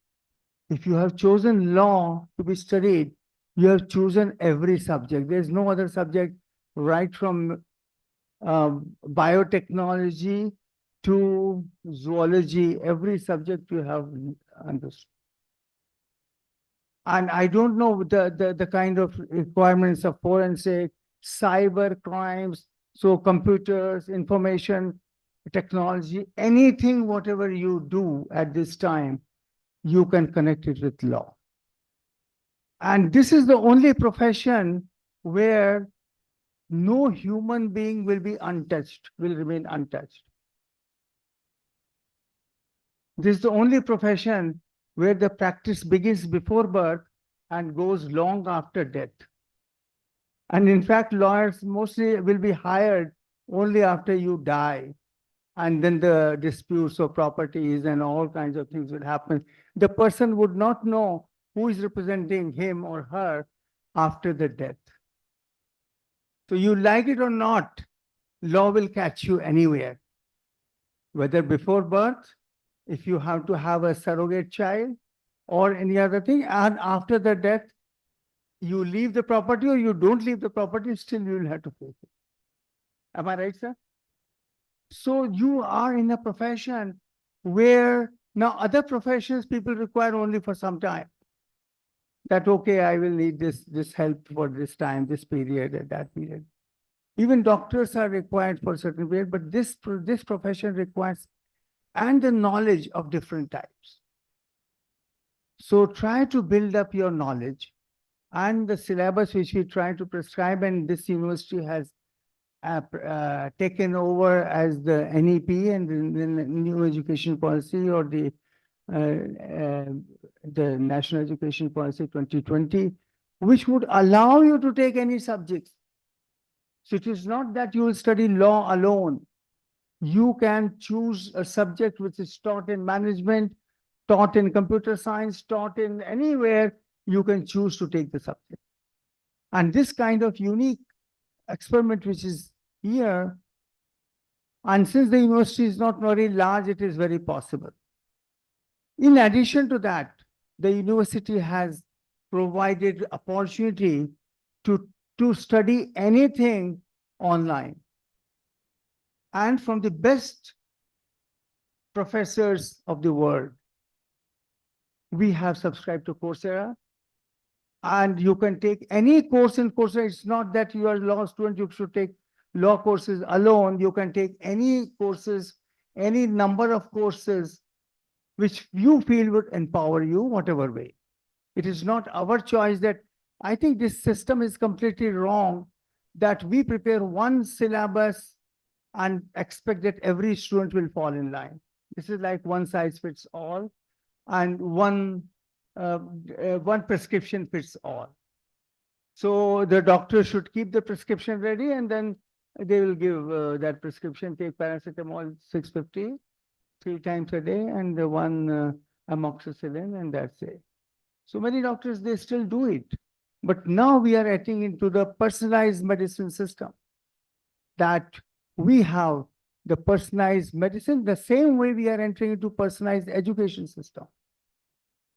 If you have chosen law to be studied, you have chosen every subject. There's no other subject, right from biotechnology to zoology, every subject you have understood. And I don't know the kind of requirements of forensic, cyber crimes, so computers, information technology, anything, whatever you do at this time, you can connect it with law. And this is the only profession where no human being will be untouched, will remain untouched. This is the only profession where the practice begins before birth and goes long after death. And in fact, lawyers mostly will be hired only after you die. And then the disputes of properties and all kinds of things will happen. The person would not know who is representing him or her after the death. So you like it or not, law will catch you anywhere. Whether before birth, if you have to have a surrogate child, or any other thing, and after the death, you leave the property or you don't leave the property, still you will have to pay it. Am I right, sir? So you are in a profession where now other professions people require only for some time. that, okay, I will need this help for this time, this period, and that period. Even doctors are required for certain period, but this profession requires and the knowledge of different types. So try to build up your knowledge and the syllabus which we try to prescribe, and this university has taken over as the NEP and the new education policy, or the National Education Policy 2020, which would allow you to take any subjects. So it is not that you will study law alone. You can choose a subject which is taught in management, taught in computer science, taught in anywhere. You can choose to take the subject. And this kind of unique experiment which is here, and since the university is not very large, it is very possible. In addition to that, the university has provided opportunity to study anything online. And from the best professors of the world. We have subscribed to Coursera, and you can take any course in Coursera. It's not that you are a law student, you should take law courses alone. You can take any courses, any number of courses which you feel would empower you, whatever way. It is not our choice. That I think this system is completely wrong, that we prepare one syllabus and expect that every student will fall in line. This is like one size fits all, and one prescription fits all. So the doctor should keep the prescription ready, and then they will give that prescription, take paracetamol 650 3 times a day, and the one amoxicillin, and that's it. So many doctors, they still do it. But now we are getting into the personalized medicine system, that we have the personalized medicine, the same way we are entering into personalized education system.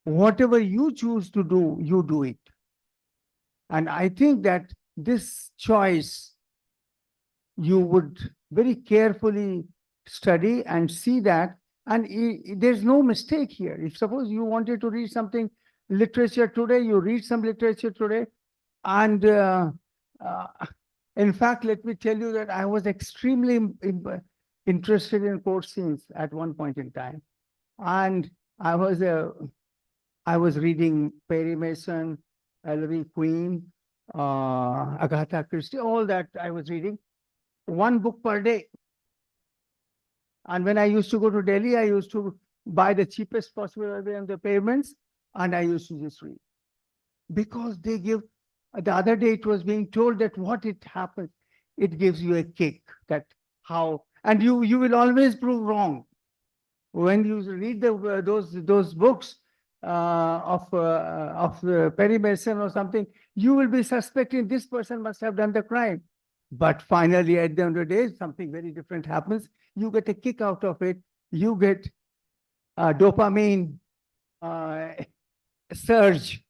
Whatever you choose to do, you do it. And I think that this choice, you would very carefully study and see that, and there's no mistake here. If suppose you wanted to read something, literature today, you read some literature today, and in fact, let me tell you that I was extremely interested in court scenes at one point in time, and I was reading Perry Mason, L.L.B. Queen, Agatha Christie, all that I was reading, one book per day. And when I used to go to Delhi, I used to buy the cheapest possible way on the payments, and I used to just read. Because they give, the other day it was being told that what it happens, it gives you a kick, that how, and you will always prove wrong. When you read those books of Perry Mason or something, you will be suspecting this person must have done the crime. But finally, at the end of the day, something very different happens. You get a kick out of it. You get a dopamine surge,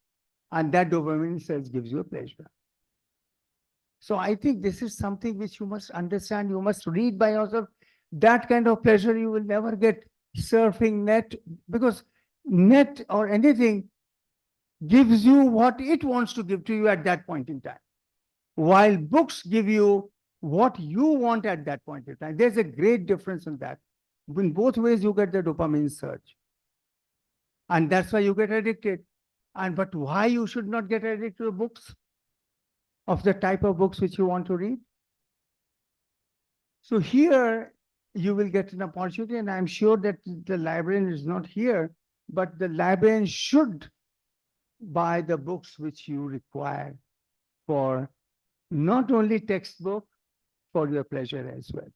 and that dopamine surge gives you a pleasure. So I think this is something which you must understand. You must read by yourself. That kind of pleasure you will never get surfing net, because net or anything gives you what it wants to give to you at that point in time, while books give you what you want at that point in time. There's a great difference in that. In both ways, you get the dopamine surge, and that's why you get addicted. But why you should not get addicted to books of the type of books which you want to read? So here you will get an opportunity, and I'm sure that the librarian is not here, but the librarian should buy the books which you require for not only textbook, for your pleasure as well.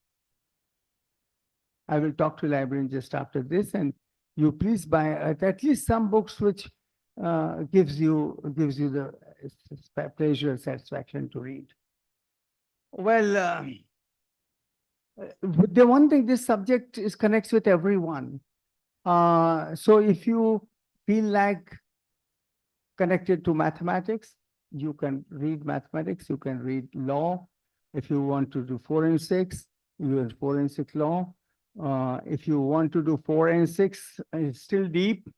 I will talk to librarian just after this, and you please buy at least some books which gives you the pleasure, satisfaction to read. Well, the one thing, this subject connects with everyone. So if you feel like connected to mathematics, you can read mathematics, you can read law. If you want to do forensics, you have forensic law. If you want to do forensics, it's still deep.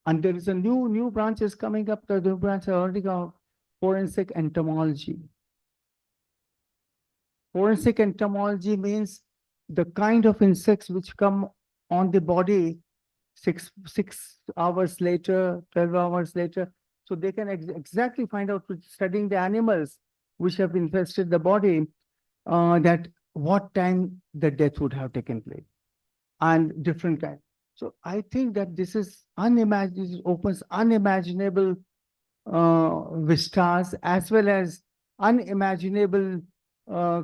And there is a new branch is coming up. The new branch already got forensic entomology. Forensic entomology means the kind of insects which come on the body 6 hours later, 12 hours later. So they can exactly find out with studying the animals which have infested the body, that what time the death would have taken place and different kind. So I think that this is unimaginable, opens unimaginable vistas as well as unimaginable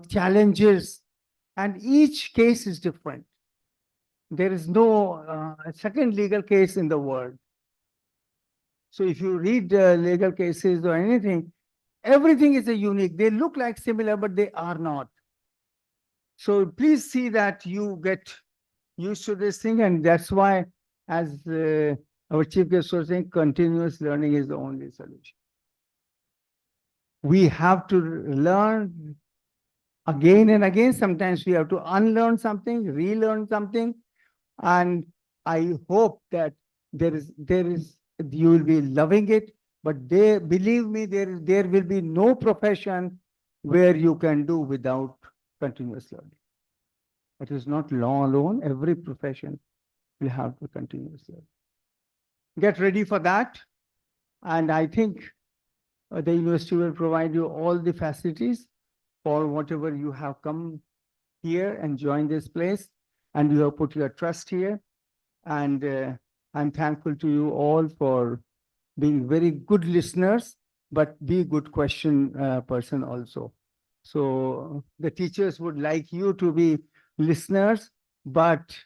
challenges, and each case is different. There is no second legal case in the world. So if you read legal cases or anything, everything is a unique. They look like similar, but they are not. So please see that you get used to this thing, and that's why, as our chief guest was saying, continuous learning is the only solution. We have to learn again and again. Sometimes we have to unlearn something, relearn something, and I hope that you will be loving it. But believe me, there will be no profession where you can do without continuous learning. It is not law alone. Every profession will have to continuous learning. Get ready for that, and I think the university will provide you all the facilities for whatever you have come here and joined this place, and you have put your trust here. And I'm thankful to you all for being very good listeners, but be good question person also. So the teachers would like you to be listeners, but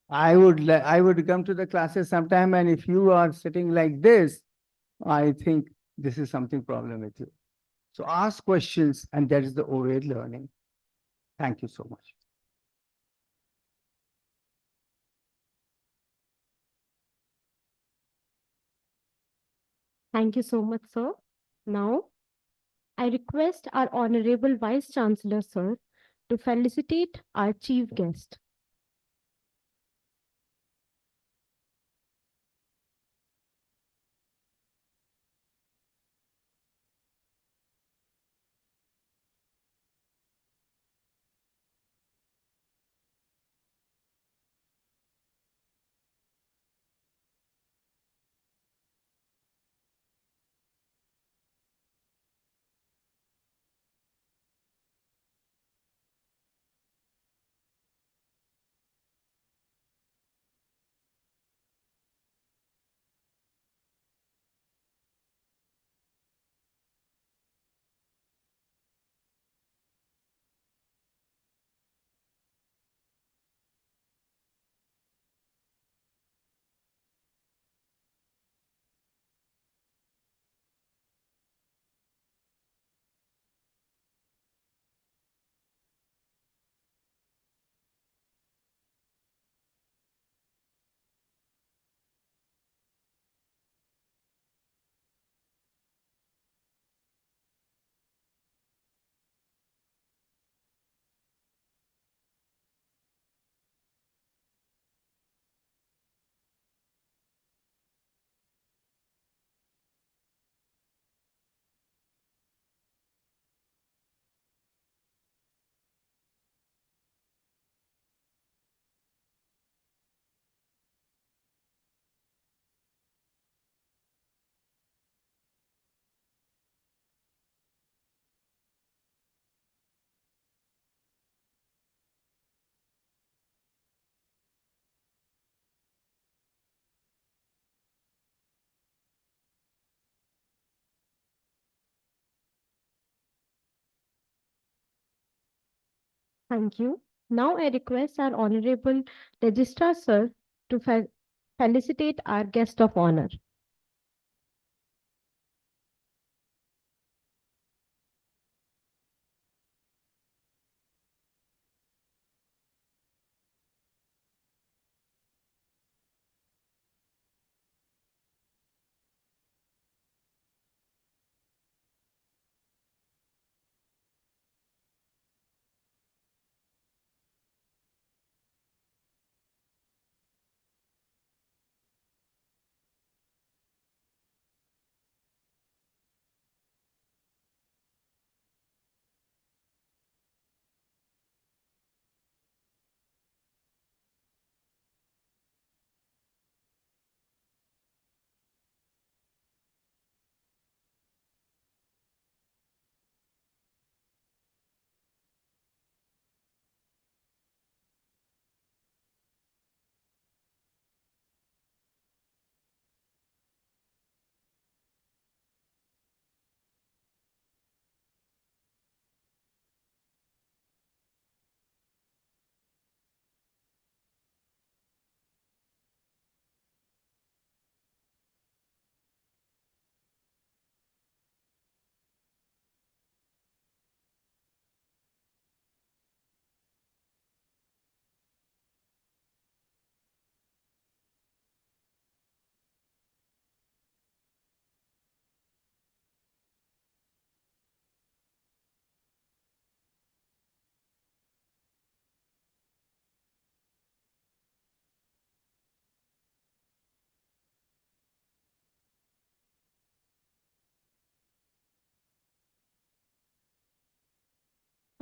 I would come to the classes sometime, and if you are sitting like this, I think this is something problem with you. So ask questions, and that is the OA learning. Thank you so much. Thank you so much, sir. Now, I request our Honorable Vice Chancellor, sir, to felicitate our chief guest. Thank you. Now I request our Honorable Registrar, sir, to felicitate our guest of honor.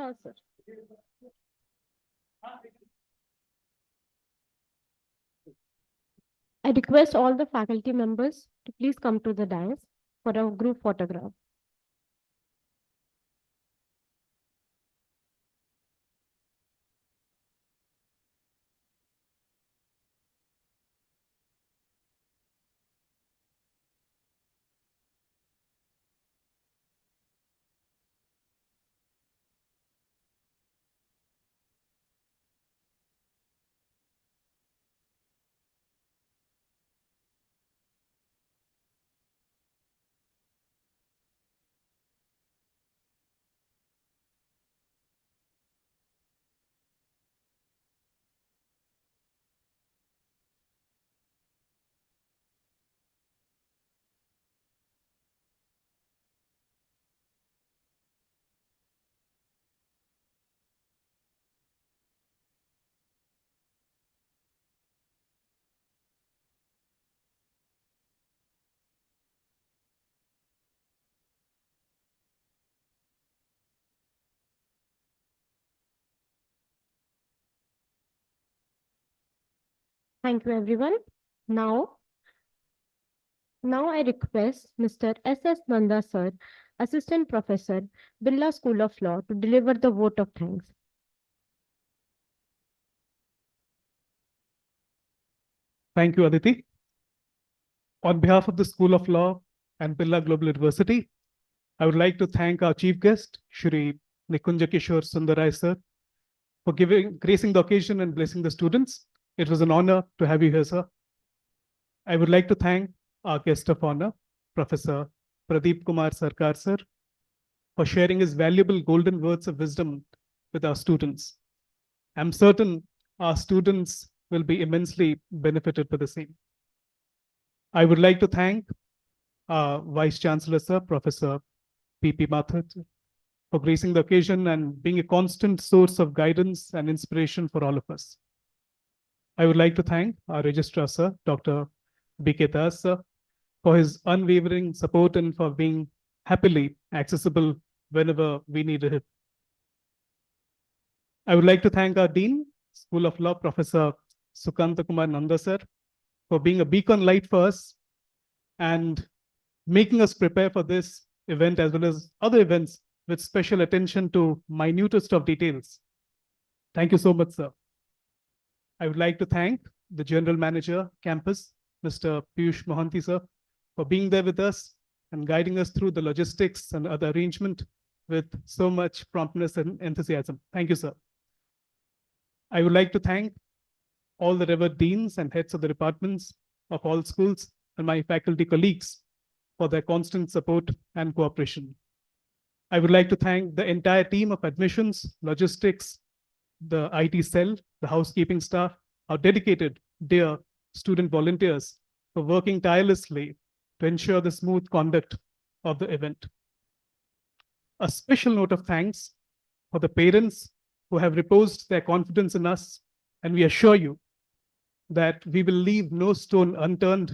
हाँ, sir. I request all the faculty members to please come to the dais for a group photograph. Thank you, everyone. Now I request Mr. S.S. Nanda, sir, Assistant Professor, Birla School of Law, to deliver the vote of thanks. Thank you, Aditi. On behalf of the School of Law and Birla Global University, I would like to thank our chief guest, Shri Nikunja Kishore Sundarai, sir, for gracing the occasion and blessing the students. It was an honor to have you here, sir. I would like to thank our guest of honor, Professor Pradeep Kumar Sarkar, sir, for sharing his valuable golden words of wisdom with our students. I'm certain our students will be immensely benefited by the same. I would like to thank our Vice Chancellor, sir, Professor P.P. Mathur, for gracing the occasion and being a constant source of guidance and inspiration for all of us. I would like to thank our Registrar, sir, Dr. B.K. Das, sir, for his unwavering support and for being happily accessible whenever we needed it. I would like to thank our Dean, School of Law, Professor Sukanta Kumar Nanda, sir, for being a beacon light for us and making us prepare for this event as well as other events with special attention to minutest of details. Thank you so much, sir. I would like to thank the General Manager, Campus, Mr. Piyush Mohanty, sir, for being there with us and guiding us through the logistics and other arrangement with so much promptness and enthusiasm. Thank you, sir. I would like to thank all the revered deans and heads of the departments of all schools and my faculty colleagues for their constant support and cooperation. I would like to thank the entire team of admissions, logistics, the IT cell, the housekeeping staff, our dedicated, dear student volunteers for working tirelessly to ensure the smooth conduct of the event. A special note of thanks for the parents who have reposed their confidence in us, and we assure you that we will leave no stone unturned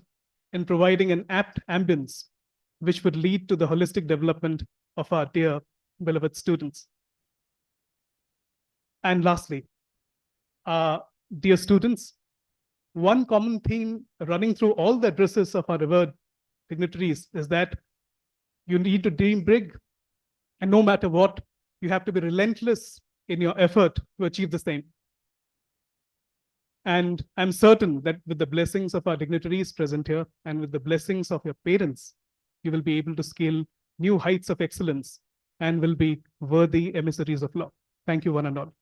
in providing an apt ambience which would lead to the holistic development of our dear beloved students. And lastly, dear students, one common theme running through all the addresses of our revered dignitaries is that you need to dream big, and no matter what, you have to be relentless in your effort to achieve the same. And I'm certain that with the blessings of our dignitaries present here and with the blessings of your parents, you will be able to scale new heights of excellence and will be worthy emissaries of law. Thank you, one and all.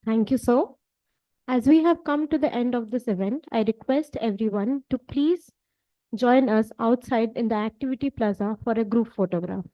Thank you, sir. As we have come to the end of this event, I request everyone to please join us outside in the activity plaza for a group photograph.